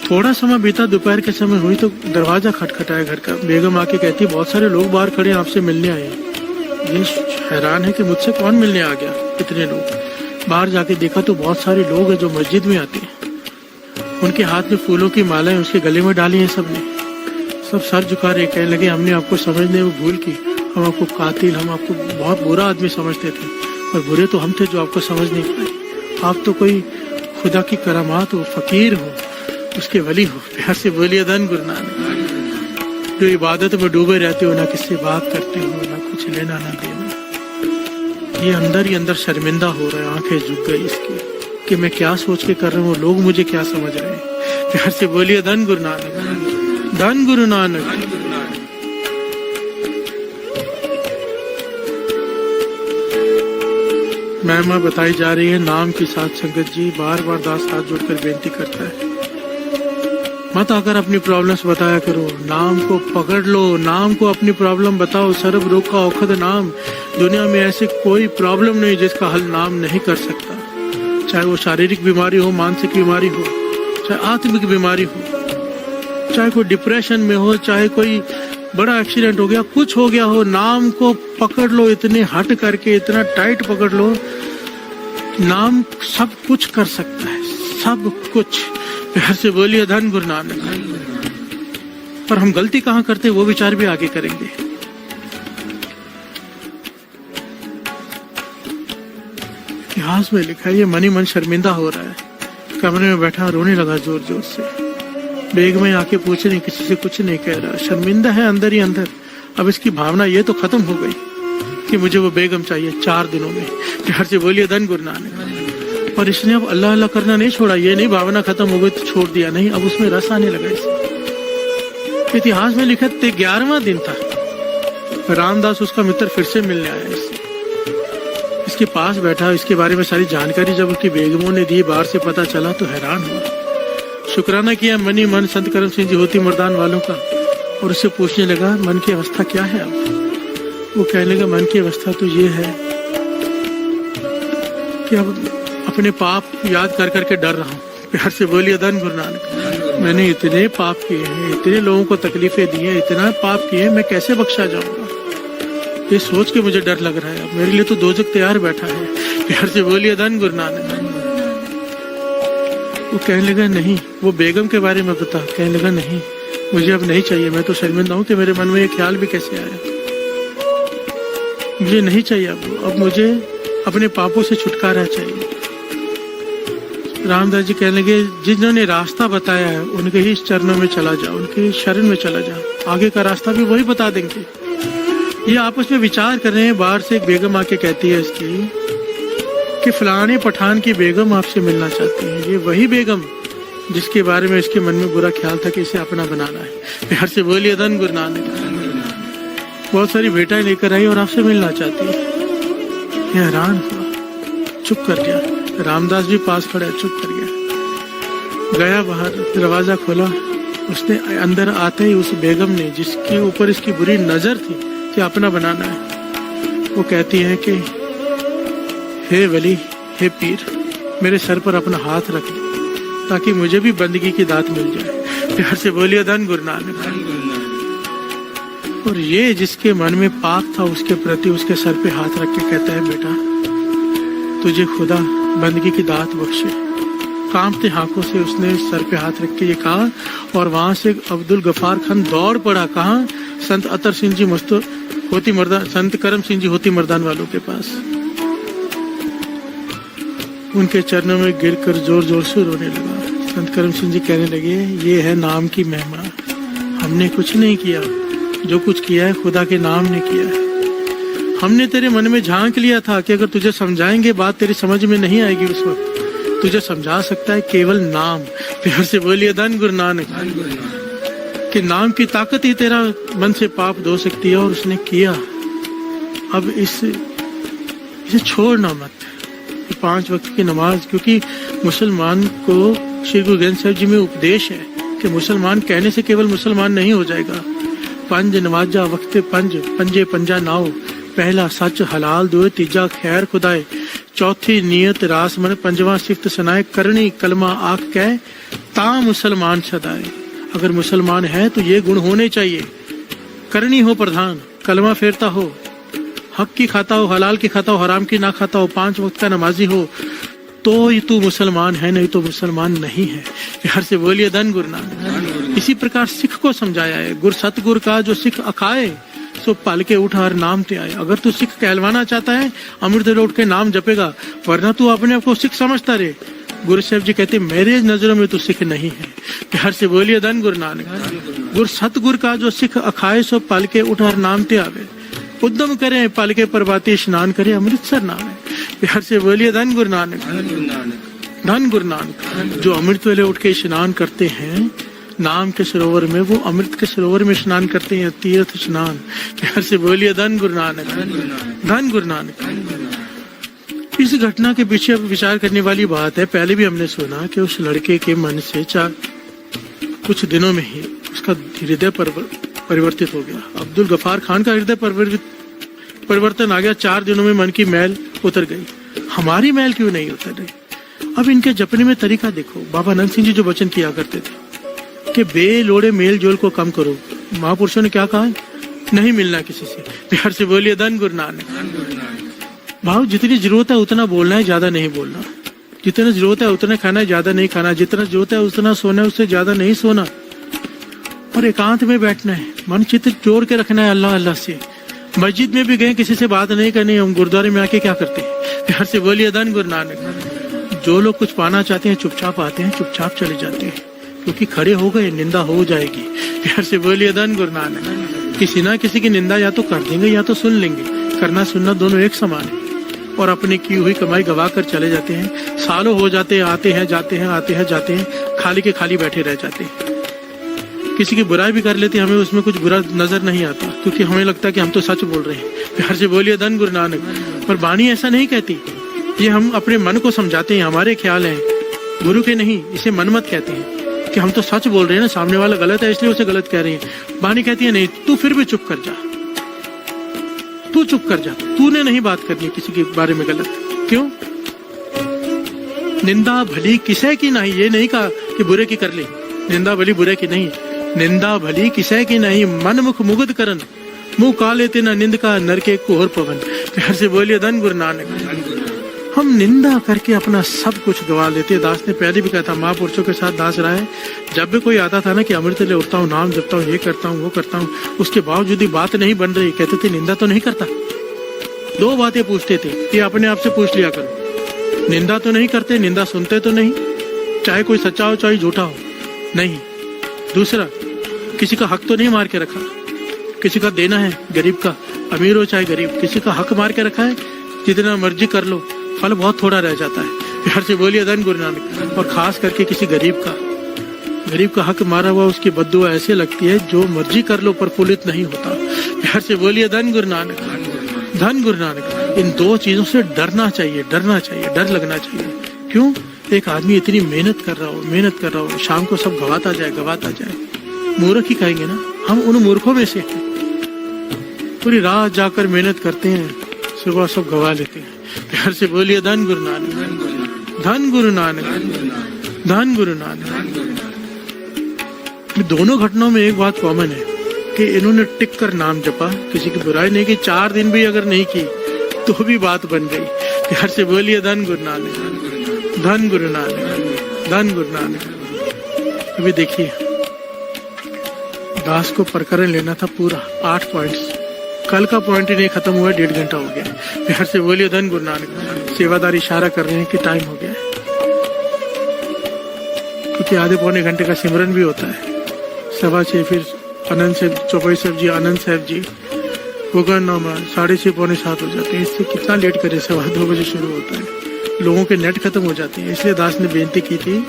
थोड़ा समय बीता, दोपहर के समय हुई तो दरवाजा खटखटाया घर का। बेगम आके कहती, बहुत सारे लोग बाहर खड़े हैं, आपसे मिलने आए हैं। ये हैरान है कि मुझसे कौन मिलने आ गया, इतने लोग। बाहर जाके देखा तो बहुत सारे लोग हैं जो मस्जिद में आते हैं। उनके हाथ में फूलों की मालाएं उसके गले में डाली हैं सबने। सब सर झुका रहे, कहने लगे हमने आपको समझने में भूल की, हम आपको कातिल, हम आपको बहुत बुरा आदमी समझते थे, और बुरे तो हम थे जो आपको समझ नहीं पाए। आप तो कोई खुदा की करामात हो, फकीर हो, उसके वली हो। प्यार से बोलिए धन गुरु नानक। जो इबादत में डूबे रहते हो, ना किससे बात करते हो, ना कुछ लेना ना देना। ये अंदर ही अंदर शर्मिंदा हो रहा है, आंखें झुक गई इसकी कि मैं क्या सोच के कर रहा हूँ, लोग मुझे क्या समझ रहे हैं। प्यार से बोलिए धन गुरु नानक। धन गुरु नानक। महिमा बताई जा रही है नाम की साथ संगत जी। बार बार दास हाथ जोड़कर बेनती करता है, मत आकर अपनी प्रॉब्लम्स बताया करो, नाम को पकड़ लो, नाम को अपनी प्रॉब्लम बताओ। सर्व रोग का औषध नाम। दुनिया में ऐसे कोई प्रॉब्लम नहीं जिसका हल नाम नहीं कर सकता। चाहे वो शारीरिक बीमारी हो, मानसिक बीमारी हो, चाहे आत्मिक बीमारी हो, चाहे कोई डिप्रेशन में हो, चाहे कोई बड़ा एक्सीडेंट हो गया, कुछ हो गया हो, नाम को पकड़ लो, इतने हट करके, इतना टाइट पकड़ लो। नाम सब कुछ कर सकता है, सब कुछ। प्यार से बोलिए धन गुरु नानक। पर हम गलती कहाँ करते, वो विचार भी आगे करेंगे। इतिहास में लिखा है, ये मन ही मन शर्मिंदा हो रहा है। कमरे में बैठा रोने लगा जोर जोर से। बेगमें आके पूछे नहीं, किसी से कुछ नहीं कह रहा, शर्मिंदा है अंदर ही अंदर। अब इसकी भावना ये तो खत्म हो गई कि मुझे वो बेगम चाहिए 4 दिनों में। प्यार से बोलिए धन गुरु नानक। और इसने अब अल्लाह अल्लाह करना नहीं छोड़ा। ये नहीं भावना खत्म हो गई तो छोड़ दिया, नहीं, अब उसमें रस आने लगा इसे। इतिहास में लिखा 11वां दिन था, रामदास उसका मित्र फिर से मिलने आया इससे। इसके पास बैठा, इसके बारे में सारी जानकारी जब उसकी बेगमों ने दी, बाहर से पता चला तो हैरान हुआ। शुक्राना किया मनी मन संत करम सिंह जी होती मर्दान वालों का, और उससे पूछने लगा मन की अवस्था क्या है अब। वो कहने लगा मन की अवस्था तो ये है कि अब अपने पाप याद कर करके डर रहा हूँ। प्यार से बोलिए धन गुरु नानक। मैंने इतने पाप किए हैं, इतने लोगों को तकलीफें दी हैं, इतना पाप किए, मैं कैसे बख्शा जाऊंगा, ये सोच के मुझे डर लग रहा है। मेरे लिए तो दोजख तैयार बैठा है। प्यार से बोलिए धन गुरु नानक। वो कहने लगा नहीं, वो बेगम के बारे में बता। कहने लगा नहीं, मुझे अब नहीं चाहिए। मैं तो शर्मिंदा हूँ कि मेरे मन में ये ख्याल भी कैसे आया। मुझे नहीं चाहिए अब मुझे अपने पापों से छुटकारा चाहिए। रामदास जी कहने लगे जिन्होंने रास्ता बताया है उनके ही चरणों में चला जा, उनके शरण में चला जा, आगे का रास्ता भी वही बता देंगे। ये आपस में विचार कर रहे हैं। बाहर से एक बेगम आके कहती है इसकी कि फलाने पठान की बेगम आपसे मिलना चाहती है। ये वही बेगम जिसके बारे में इसके मन में बुरा ख्याल था कि इसे अपना बनाना है। प्यार से बोलिए धन गुरु नानक। बहुत सारी बेटाएं लेकर आई और आपसे मिलना चाहती है। ये हैरान हुआ, चुप कर गया। रामदास भी पास खड़ा, चुप कर गया। गया बाहर, दरवाजा खोला। उसने अंदर आते ही उस बेगम ने, जिसके ऊपर इसकी बुरी नजर थी कि अपना बनाना है, वो कहती है कि हे वली, हे पीर, मेरे सर पर अपना हाथ रख दे ताकि मुझे भी बंदगी की दात मिल जाए। प्यार से बोलिए धन गुरु नानक। और ये जिसके मन में पाप था उसके प्रति उसके सर पे हाथ रख के कहता है बेटा तुझे खुदा बंदगी की दात बख्शे। कांपते हाथों से उसने सर पे हाथ रख के ये कहा और वहां से अब्दुल गफार खान दौड़ पड़ा। कहा संत अतर सिंह जी होती मर्दान, संत करम सिंह जी होती मर्दान वालों के पास। उनके चरणों में गिरकर जोर जोर से रोने लगा। संत करम सिंह जी कहने लगे, ये है नाम की महिमा, हमने कुछ नहीं किया, जो कुछ किया है खुदा के नाम ने किया है। हमने तेरे मन में झांक लिया था कि अगर तुझे समझाएंगे बात तेरी समझ में नहीं आएगी, उस वक्त तुझे समझा सकता है केवल नाम। प्यार से बोलिए धन गुरु नानक, कि नाम की ताकत ही तेरा मन से पाप धो सकती है, और उसने किया। अब इसे छोड़ना मत, 5 वक्त की नमाज, क्योंकि मुसलमान को श्री गुरु ग्रंथ साहिब जी में उपदेश है कि मुसलमान कहने से केवल मुसलमान नहीं हो जाएगा। पंज नमाजा वक्ते पंज, पंजे पंजा नाओ, पहला सच हलाल दुए, तीजा खैर खुदाए, चौथी नियत रास मन, पंजवा सिफ्त सनाए, करनी कलमा आख कह ता मुसलमान सदाए। अगर मुसलमान है तो ये गुण होने चाहिए, करनी हो प्रधान, कलमा फेरता हो, हक की खाता हो, हलाल की खाता हो, हराम की ना खाता हो, 5 वक्त का नमाजी हो, तो ही तू मुसलमान है, नहीं तो मुसलमान नहीं है। प्यार से बोलिए धन गुरु नानक। इसी प्रकार सिख को समझाया है, गुर सतगुर का जो सिख अखाए, सो पल के उठ हर नाम ते आए। अगर तू सिख कहलवाना चाहता है, अमृत लौट के नाम जपेगा, वरना तू अपने आप को सिख समझता रहे। गुरु साहब जी कहते मेरे नजरों में तू सिख नहीं है। प्यार से बोलिए धन गुरु नानक। गुर सतगुर का जो सिख अखाए, सो पल के उठ हर नाम ते आवे। उद्यम करें पल के प्रभाती स्नान करें, अमृतसर नाम है। प्यार से बोलिए धन गुरु नानक, धन गुरु नानक। जो अमृत वेले उठ के स्नान करते हैं नाम के सरोवर में, वो अमृत के सरोवर में स्नान करते हैं, तीर्थ स्नान। प्यार से बोलिए धन गुरु नानक, धन गुरु नानक। इस घटना के पीछे अब विचार करने वाली बात है, पहले भी हमने सुना कि उस लड़के के मन से कुछ दिनों में ही उसका हृदय परिवर्तित हो गया। अब्दुल गफार खान का हृदय परिवर्तन आ गया, 4 दिनों में मन की मैल उतर गई। हमारी मैल क्यों नहीं उतर रही? अब इनके जपने में तरीका देखो। बाबा नंद सिंह जी जो वचन किया करते थे कि बेलोड़े मेल जोल को कम करो, महापुरुषों ने क्या कहा? नहीं मिलना किसी से। प्यार से बोलिए धन गुरु नानक। भाव जितनी जरूरत है उतना बोलना है, ज्यादा नहीं बोलना। जितना जरूरत है उतना खाना है, ज्यादा नहीं खाना। जितना जरूरत है उतना सोना है, उससे ज्यादा नहीं सोना। और एकांत में बैठना है, मन चित्त जोड़ के रखना है अल्लाह अल्लाह से। मस्जिद में भी गए, किसी से बात नहीं करनी। हम गुरुद्वारे में आके क्या करते हैं? प्यार से बोलिए धन गुरु नानक। जो लोग कुछ पाना चाहते हैं चुपचाप आते हैं, चुपचाप चले जाते हैं, क्योंकि खड़े हो गए निंदा हो जाएगी। प्यार से बोलिए धन गुरु नानक। किसी ना किसी की निंदा या तो कर देंगे या तो सुन लेंगे। करना सुनना दोनों एक समान है। और अपनी की हुई कमाई गवा कर चले जाते हैं। सालों हो जाते हैं, आते हैं जाते हैं, आते हैं जाते हैं, खाली के खाली बैठे रह जाते हैं। किसी की बुराई भी कर लेते हैं, हमें उसमें कुछ बुरा नजर नहीं आता, क्योंकि हमें लगता है कि हम तो सच बोल रहे हैं। प्यार से बोलिए धन गुरु नानक। पर वाणी ऐसा नहीं कहती, ये हम अपने मन को समझाते हैं, हमारे ख्याल हैं, गुरु के नहीं। इसे मन मत कहते हैं कि हम तो सच बोल रहे हैं ना, सामने वाला गलत है इसलिए उसे गलत कह रहे हैं। वाणी कहती है नहीं, तू फिर भी चुप कर जा, तू चुप कर जा, तूने नहीं बात करनी किसी के बारे में गलत। क्यों? निंदा भली किसे की नहीं, ये नहीं कहा कि बुरे की कर ले। निंदा भली बुरे की नहीं, निंदा भली किसे की नहीं, मन मुख मुग्ध करन, मुंह काले तेना निंद का नर के कोहर पवन। प्यार से बोलिए धन गुरु नानक। हम निंदा करके अपना सब कुछ गवा लेते हैं। दास ने पहले भी कहा था, महापुरुषों के साथ दास रहा है, जब भी कोई आता था ना कि अमृत ले उठता हूँ, नाम जपता हूँ, ये करता हूँ, वो करता हूँ, उसके बावजूद ही बात नहीं बन रही, कहते थे निंदा तो नहीं करता। 2 बातें पूछते थे, ये अपने आप से पूछ लिया करो। निंदा तो नहीं करते, निंदा सुनते तो नहीं, चाहे कोई सच्चा हो चाहे झूठा हो, नहीं। दूसरा, किसी का हक तो नहीं मार के रखा। किसी का देना है, गरीब का, अमीर हो चाहे गरीब, किसी का हक मार के रखा है, जितना मर्जी कर लो, फल बहुत थोड़ा रह जाता है। प्यार से बोलिए धन गुरु नानक। और खास करके किसी गरीब का हक मारा हुआ, उसकी बद्दुआ ऐसे लगती है जो मर्जी कर लो प्रफुल्लित नहीं होता। प्यार से बोलिए धन गुरु नानक, धन गुरु नानक। इन 2 चीजों से डरना चाहिए, डरना चाहिए, डर लगना चाहिए। क्यों? एक आदमी इतनी मेहनत कर रहा हो, शाम को सब गवाता जाए, मूर्ख ही कहेंगे ना, हम उन मूर्खों में से हैं। पूरी रात जाकर मेहनत करते हैं, सुबह सब गवा लेते हैं। प्यार से बोलिए धन गुरु नानक, धन गुरु नानक, धन गुरु नानक। दोनों घटनाओं में एक बात कॉमन है कि इन्होंने टिक कर नाम जपा, किसी की बुराई नहीं की। 4 दिन भी अगर नहीं की तो भी बात बन गई। प्यार से बोलिए धन गुरु नानक, धन गुरु नानक, धन गुरु नानक। अभी देखिए, दास को प्रकरण लेना था पूरा 8 पॉइंट्स, कल का पॉइंट ही नहीं खत्म हुआ, 1.5 घंटा हो गया। प्यार से बोलिए धन गुरु नानक। सेवादार इशारा कर रहे हैं कि टाइम हो गया है, क्योंकि आधे पौने घंटे का सिमरन भी होता है। 6:15 फिर आनंद साहब, चौपाई साहब जी, आनंद साहब जी, होगा 9, 6:30 पौने 7 हो जाते हैं। इससे कितना लेट करे, 2:15 बजे शुरू होता है। लोगों के नेट खत्म हो जाते हैं। इसलिए दास ने बेनती की थी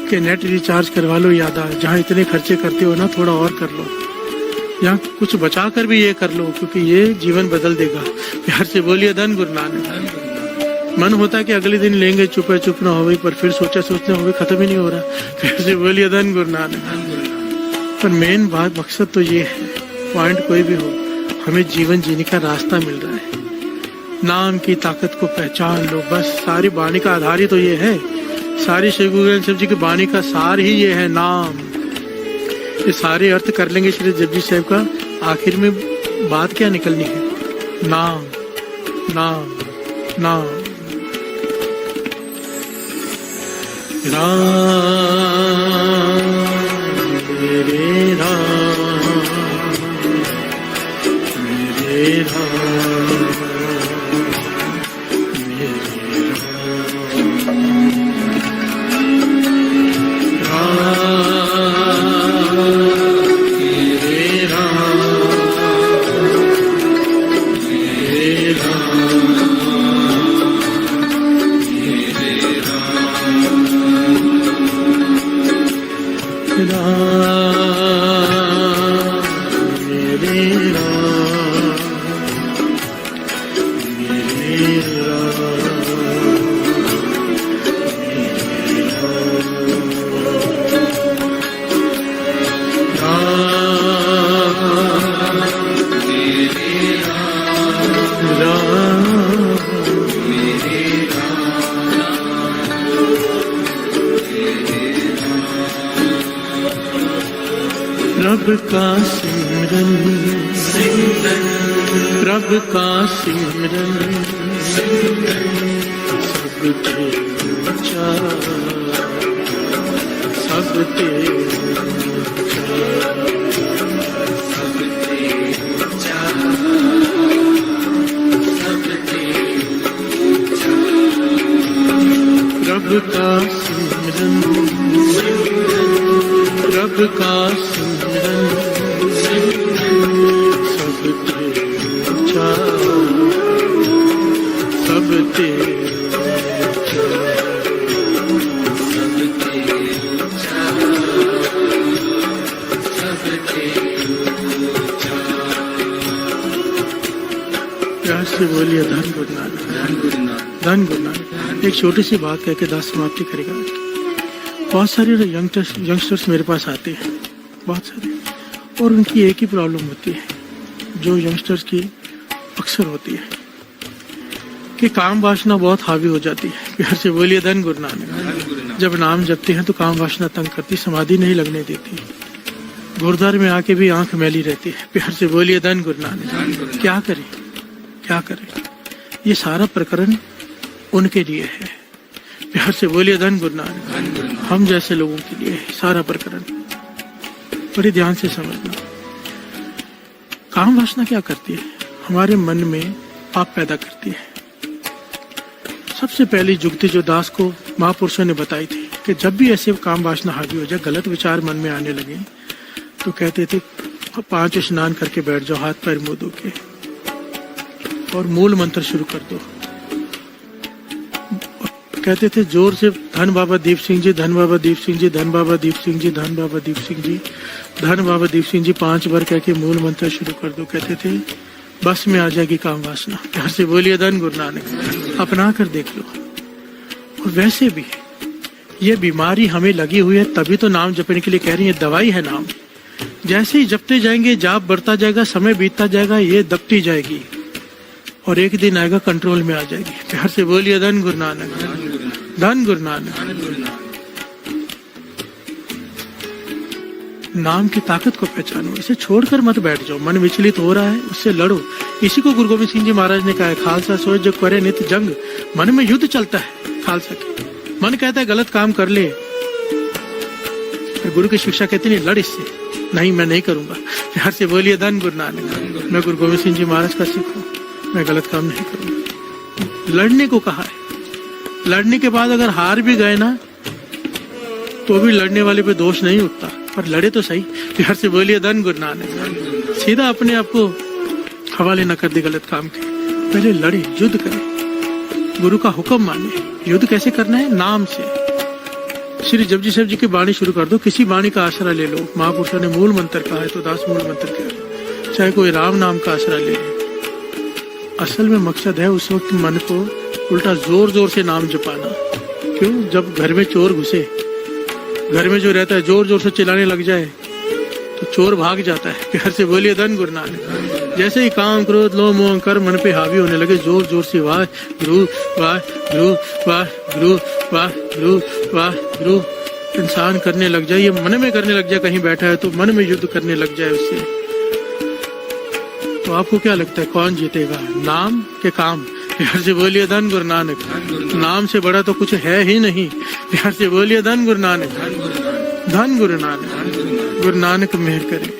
कि नेट रिचार्ज करवा लो यादा, जहाँ इतने खर्चे करते हो ना थोड़ा और कर लो, यहाँ कुछ बचा कर भी ये कर लो, क्योंकि ये जीवन बदल देगा। प्यार से बोलिए धन गुरु नानक। मन होता है कि अगले दिन लेंगे, चुप है चुप ना हो, पर फिर सोचते हो खत्म ही नहीं हो रहा। प्यार से बोलिए धन गुरु नानक। पर मेन बात, मकसद तो ये है, पॉइंट कोई भी हो, हमें जीवन जीने का रास्ता मिल रहा है। नाम की ताकत को पहचान लो, बस। सारी वाणी का आधार ही तो ये है, सारी श्री गुरु ग्रंथ साहिब जी की वाणी का सार ही ये है, नाम। ये सारे अर्थ कर लेंगे श्री जपजी साहब का, आखिर में बात क्या निकलनी है? नाम नाम नाम। राम मेरे राम मेरे राम रब का सिमरन रब का सिमरन सबसे ऊंचा सबसे रब का सिमरन रब का सिमरन सबसे ऊंचा सबसे प्यार से बोलिए धन गुरु नानक धन गुरु नानक। एक छोटी सी बात कह के दास समाप्ति करेगा। बहुत सारे यंगस्टर्स मेरे पास आते हैं, बहुत सारे, और उनकी एक ही प्रॉब्लम होती है जो यंगस्टर्स की अक्सर होती है कि काम वासना बहुत हावी हो जाती है। प्यार से बोलिए धन गुरु नानक। जब नाम जपते हैं तो काम वासना तंग करती, समाधि नहीं लगने देती, गुरुद्वारे में आके भी आंख मैली रहती है। प्यार से बोलिए धन गुरु नानक। क्या करें क्या करें? ये सारा प्रकरण उनके लिए है। प्यार से बोलिए धन गुरु नानक। हम जैसे लोगों के लिए सारा प्रकरण बड़े ध्यान से समझना। काम वासना क्या करती है? हमारे मन में पाप पैदा करती है। सबसे पहली जुक्ति जो दास को महापुरुषों ने बताई थी कि जब भी ऐसे काम वासना हावी हो जाए, गलत विचार मन में आने लगे, तो कहते थे 5 स्नान करके बैठ जाओ, हाथ पैर मुंह धो के, और मूल मंत्र शुरू कर दो। कहते थे जोर से, धन बाबा दीप सिंह जी, धन बाबा दीप सिंह जी, धन बाबा दीप सिंह जी, धन बाबा दीप सिंह जी, धन बाबा दीप सिंह जी 5 बार कह के मूल मंत्र शुरू कर दो। कहते थे बस में आ जाएगी काम वासना। प्यार से बोलिए धन गुरु नानक। अपना कर देख लो। और वैसे भी ये बीमारी हमें लगी हुई है, तभी तो नाम जपने के लिए कह रही है, दवाई है नाम। जैसे ही जपते जाएंगे, जाप बढ़ता जाएगा, समय बीतता जाएगा, ये दबती जाएगी और एक दिन आएगा कंट्रोल में आ जाएगी। प्यार से बोलिए धन गुरु नानक धन गुरु नानक। नाम की ताकत को पहचानो, इसे छोड़कर मत बैठ जाओ। मन विचलित हो रहा है, उससे लड़ो। इसी को गुरु गोविंद सिंह जी महाराज ने कहा है, खालसा सोए जो करे नित जंग। मन में युद्ध चलता है खालसा के। मन कहता है गलत काम कर ले, गुरु की शिक्षा कहती नहीं, लड़ इससे। नहीं, मैं नहीं करूंगा। प्यार से बोलिए धन गुरु नानक। मैं गुरु गोविंद सिंह जी महाराज का सिख हूँ, मैं गलत काम नहीं करूंगा। लड़ने को कहा है, लड़ने के बाद अगर हार भी गए ना तो भी लड़ने वाले पे दोष नहीं उठता, पर लड़े तो सही। प्यार से बोलिए धन गुरु नानक। सीधा अपने आप को हवाले न कर दे गलत काम के, पहले लड़े, युद्ध करें, गुरु का हुक्म माने। युद्ध कैसे करना है? नाम से। श्री जपजी साहब जी की वाणी शुरू कर दो, किसी वाणी का आसरा ले लो। महापुरुषों ने मूल मंत्र कहा है तो दास मूल मंत्र कह, चाहे कोई राम नाम का आसरा ले। असल में मकसद है उस वक्त मन को उल्टा जोर जोर से नाम जपाना। क्यों? जब घर में चोर घुसे, घर में जो रहता है जोर जोर से चिल्लाने लग जाए तो चोर भाग जाता है। प्यार से बोलिए धन गुरु नानक। जैसे ही काम क्रोध लोभ मोह अहंकार मन पे हावी होने लगे, जोर जोर से वाह गुरु वाह गुरु वाह गुरु वाह गुरु वाह गुरु इंसान करने लग जाए, ये मन में करने लग जाए, कहीं बैठा है तो मन में युद्ध करने लग जाए उससे, तो आपको क्या लगता है कौन जीतेगा, नाम के काम? प्यार से बोलिए धन गुरु नानक। नाम से बड़ा तो कुछ है ही नहीं। प्यार से बोलिए धन गुरु नानक, धन गुरु नानक। गुरु नानक मेहर करे,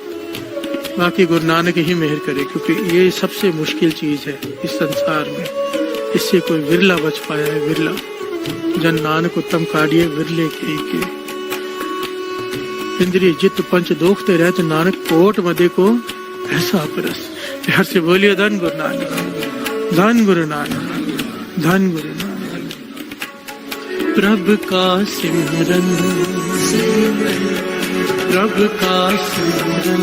बाकी गुरु नानक ही मेहर करे, क्योंकि ये सबसे मुश्किल चीज है इस संसार में। इससे कोई विरला बच पाया है, विरला। जन नानक उत्तम काढ़िए विरले के इंद्रिय जित पंच दोखते रहते, नानक कोट मदे को ऐसा परस। प्यार से बोलिए धन गुरु नानक, धन गुरु नानक, धन गुरु नानक। प्रभु का सिमरन, प्रभु का सिमरन,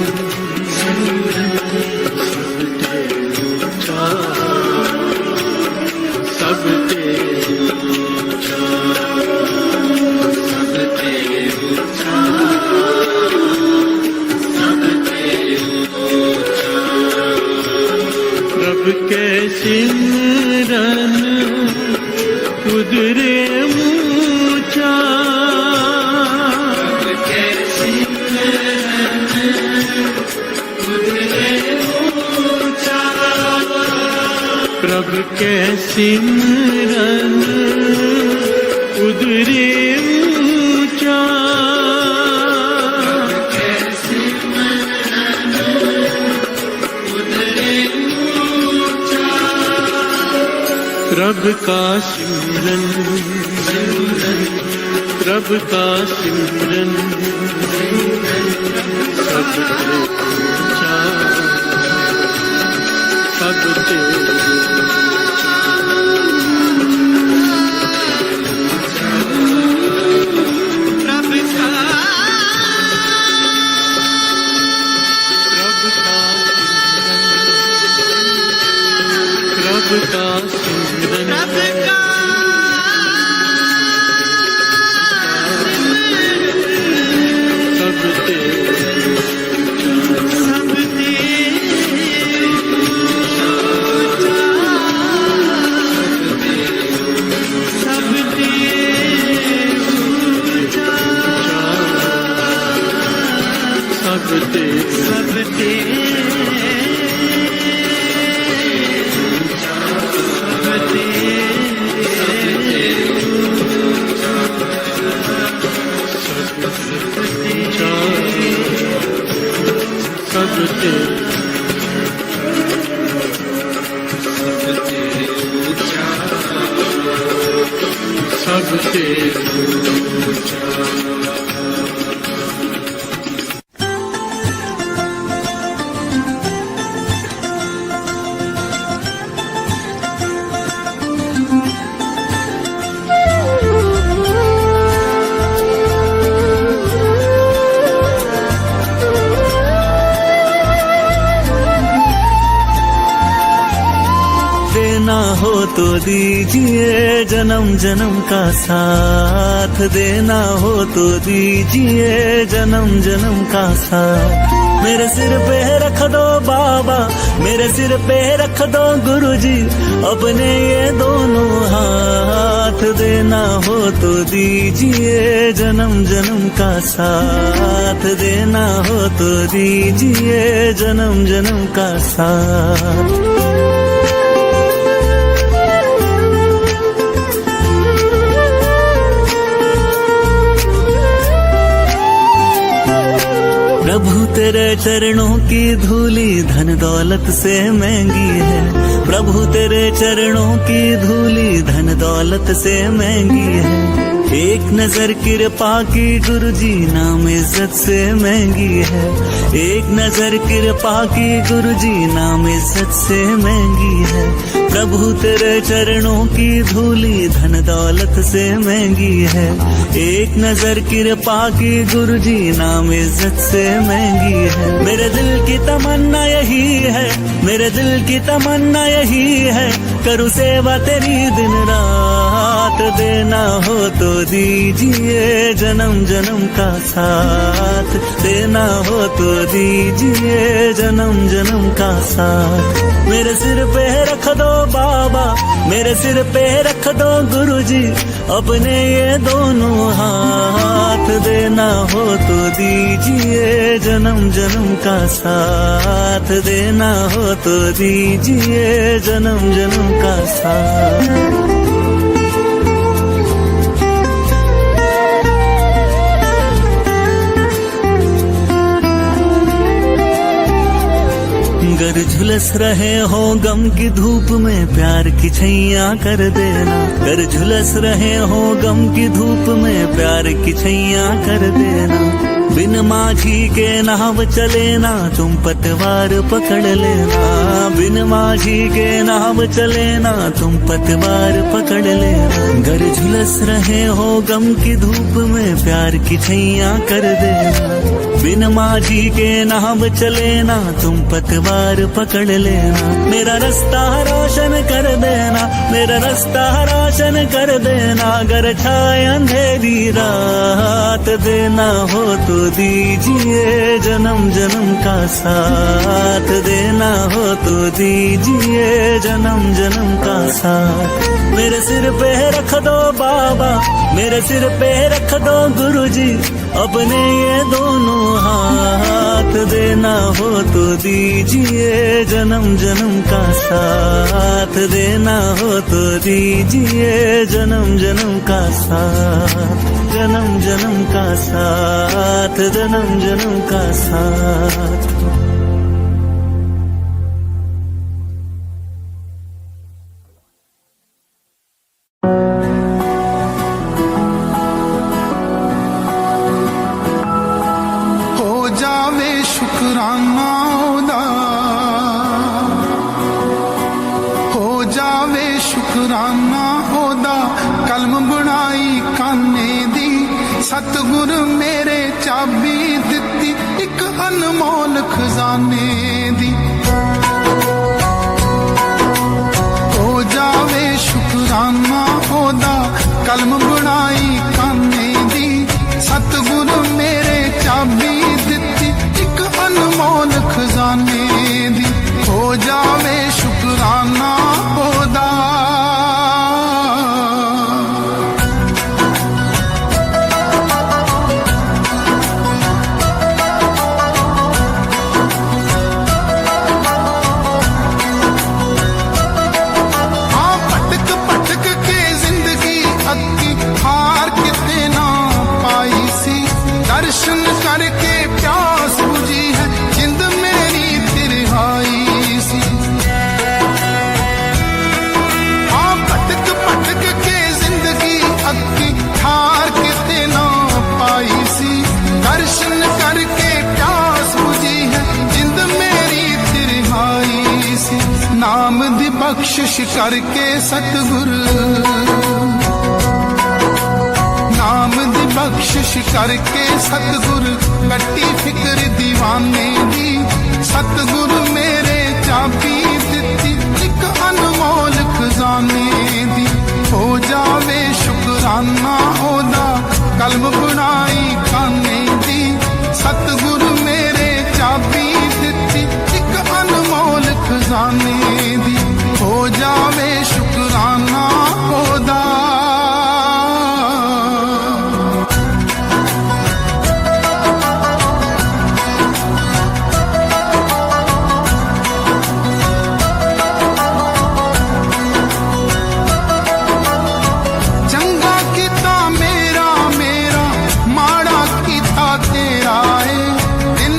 सब प्रभु के सिमरन उदरे ऊंचा, प्रभु के सिमरन उदरे ऊंचा, प्रभु का सिमरन, प्रभु का सिमरन सबसे ऊंचा, सबसे प्रभु का सिमरन, तो दीजिए जन्म जन्म का साथ, देना हो तो दीजिए जन्म जन्म का साथ। मेरे सिर पे रख दो बाबा, मेरे सिर पे रख दो गुरुजी, अपने ये दोनों हाथ। देना हो तो दीजिए जन्म जन्म का साथ, देना हो तो दीजिए जन्म जन्म का साथ। प्रभु तेरे चरणों की धूली धन दौलत से महंगी है। प्रभु तेरे चरणों की धूली धन दौलत से महंगी है। एक नजर कृपा की गुरुजी नाम इज्जत से महंगी है। एक नजर कृपा की गुरुजी नाम इज्जत से महंगी है। प्रभु तेरे चरणों की धूली धन दौलत से महंगी है। एक नजर कृपा की गुरुजी नाम इज्जत से महंगी है। मेरे दिल की तमन्ना यही है, मेरे दिल की तमन्ना यही है, करूँ सेवा तेरी दिन रात। देना हो तो दीजिए जन्म जन्म का साथ, देना हो तो दीजिए जन्म जन्म का साथ। मेरे सिर पे रख दो बाबा, मेरे सिर पे रख दो गुरुजी अपने ये दोनों हाथ। देना हो तो दीजिए जन्म जन्म का साथ, देना हो तो दीजिए जन्म जन्म का साथ। गर झुलस रहे हो गम की धूप में प्यार की छैया कर देना। गर झुलस रहे हो गम की धूप में प्यार की छैया कर देना। बिन माझी के नाव चले ना तुम पतवार पकड़ लेना। बिन माझी के नाव चले ना तुम पतवार पकड़ लेना। गर झुलस रहे हो गम की धूप में प्यार की छैया कर देना। बिन माझी के नाव चले ना तुम पतवार पकड़ लेना। मेरा रास्ता रोशन कर देना, मेरा रास्ता रोशन कर देना। अगर छाए अंधेरी रात, देना हो तो दीजिए जन्म जन्म का साथ। देना हो तो दीजिए जन्म जन्म का साथ। मेरे सिर पे रख दो बाबा, मेरे सिर पे रख दो गुरुजी अपने ये दोनों हाथ। देना हो तो दीजिए जन्म जन्म का साथ। देना हो तो दीजिए जन्म जन्म का साथ। जन्म जन्म का साथ, जन्म जन्म का साथ। सतगुर मेरे चाबी दिती एक अनमोल खजाने दी। हो जावे शुकराना ओदा कलम बनाई काने दी। सतगुर मेरे चाबी दिती एक अनमोल खजाने दी। हो जावे शुकराना ओदा। दर्शन करके प्यास बुझी है जिंद मेरी तिरहाई सी। हाँ भटक भटक के जिंदगी अक्की हार के ना पाई सी। दर्शन करके प्यास बुझी है जिंद मेरी तिरहाई सी। नाम दी बख्शिश करके सतगुर, नाम दी बख्शिश करके सतगुर कट्टी फिक्र दीवाने दी। सतगुर मेरे चाबी दिती एक अनमोल खजाने दी। हो जावे शुकराना ओदा कलम बनाई काने दी। सतगुर मेरे चाबी दिती एक अनमोल खजाने दी। हो जावे शुकराना ओदा। दिन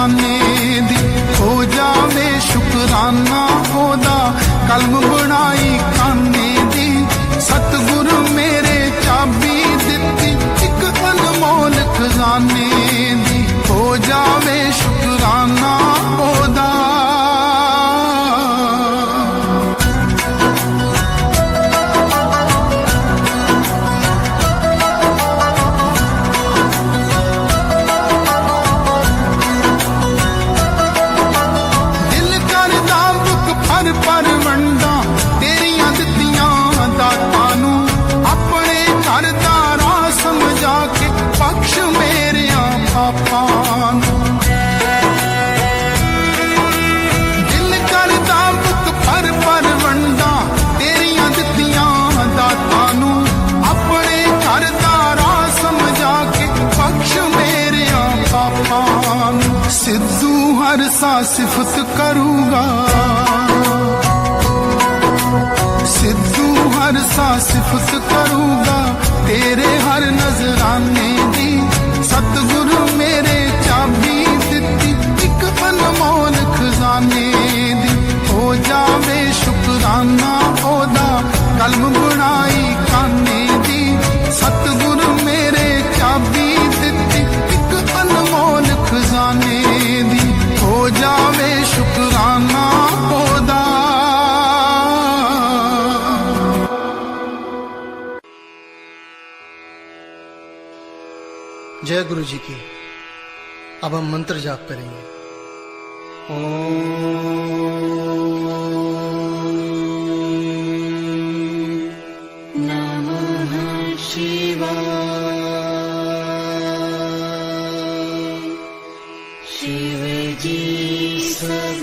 खजाने दी हो जावे शुकराना ओदा कलम बनाई काने दी सतगुरु मेरे चाबी दिती एक अनमोल खजाने दी हो जावे शुकराना ओदा पर वंडा तेरियां दित्तियां दातां नू अपने घर दा राह समझा के बख्श मेरिया पापां नू दिल करदा बुक पर वंडा तेरियां दित्तियां दातां नू अपने घर दा राह समझा के बख्श मेरिया पापां नू सिद्धू हर सा सिफत करूगा सिद्धू हर सा सिफत करूगा तेरे हर नजराने दी सतगुरु मेरे चाबी दिती एक अनमोल खजाने दी हो जावे शुकराना ओदा कलम बनाई काने दी सतगुरु मेरे चाबी दिती एक अनमोल खजाने दी हो जावे शुकराना ओदा। जय गुरु जी की। अब हम मंत्र जाप करेंगे। नमः शिवाय शिव जी सदा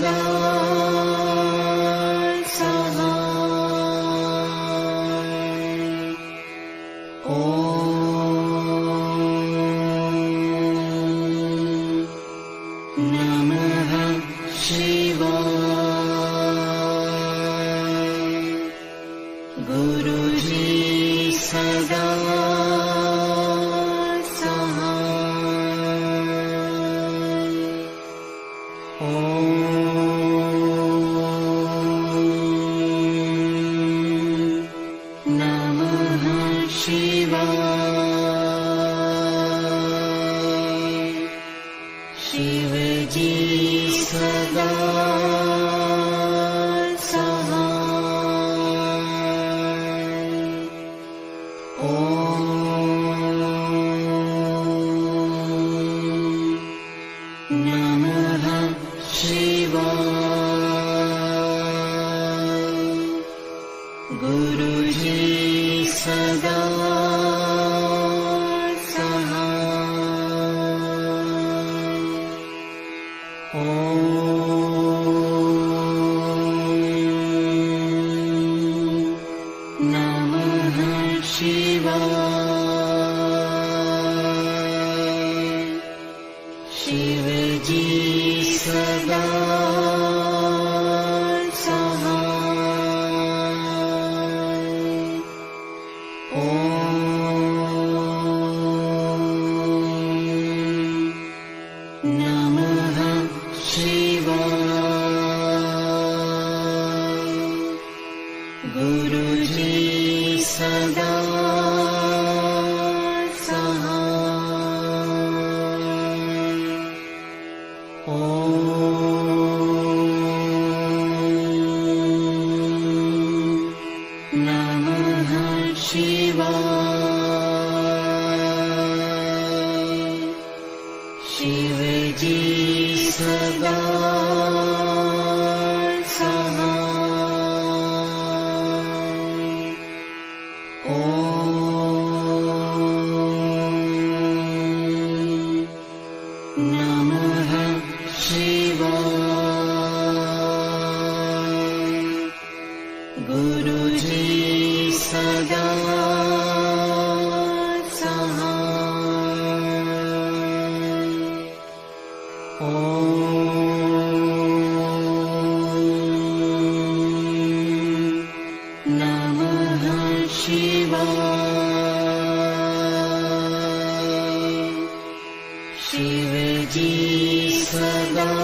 सदा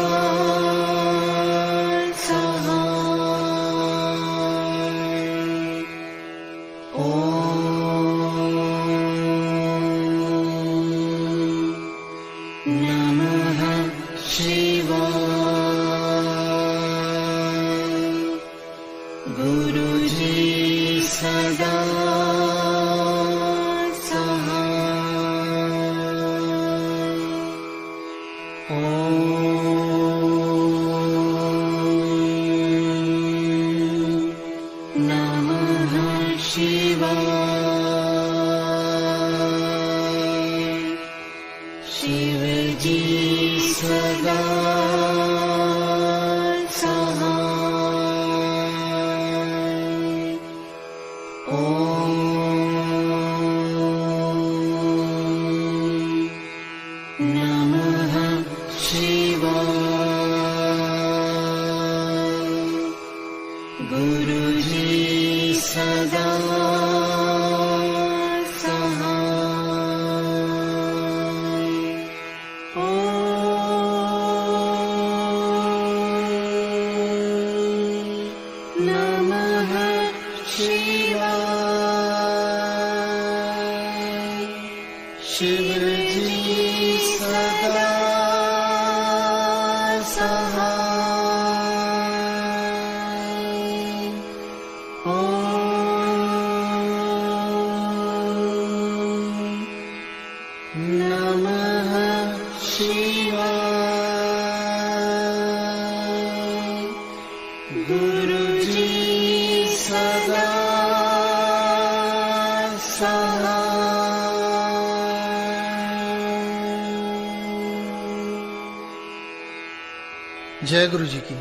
जय गुरु जी की।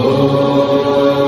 Oh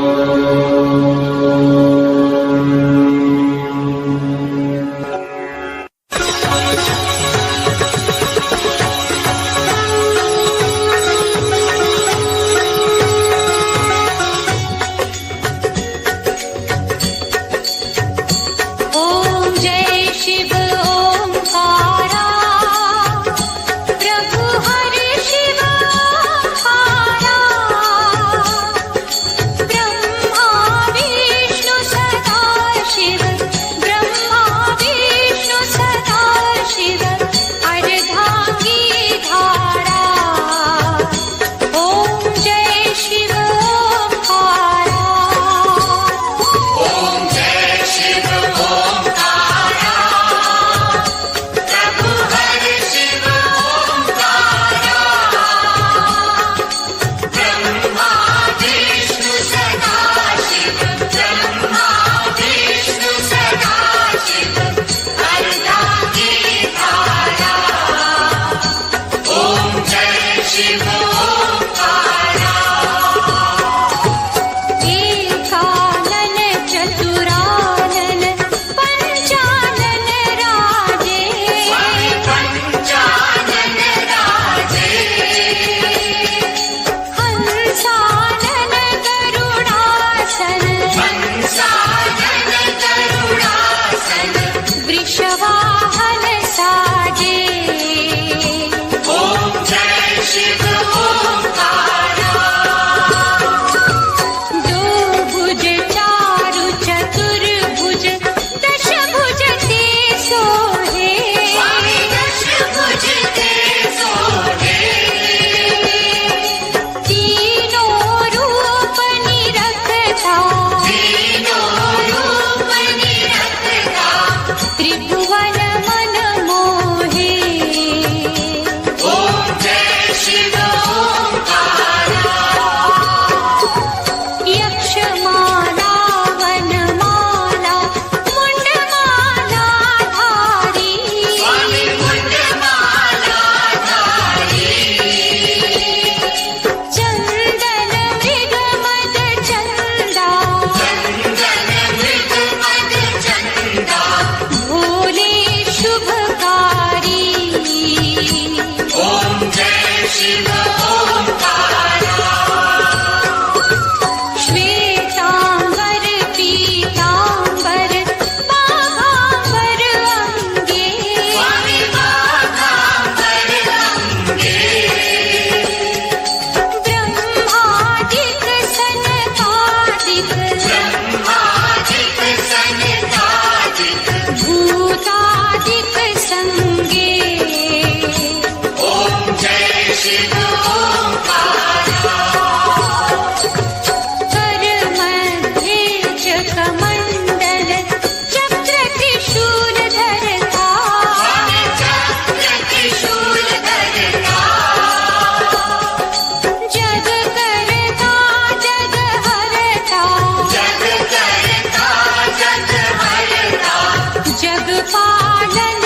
आनंद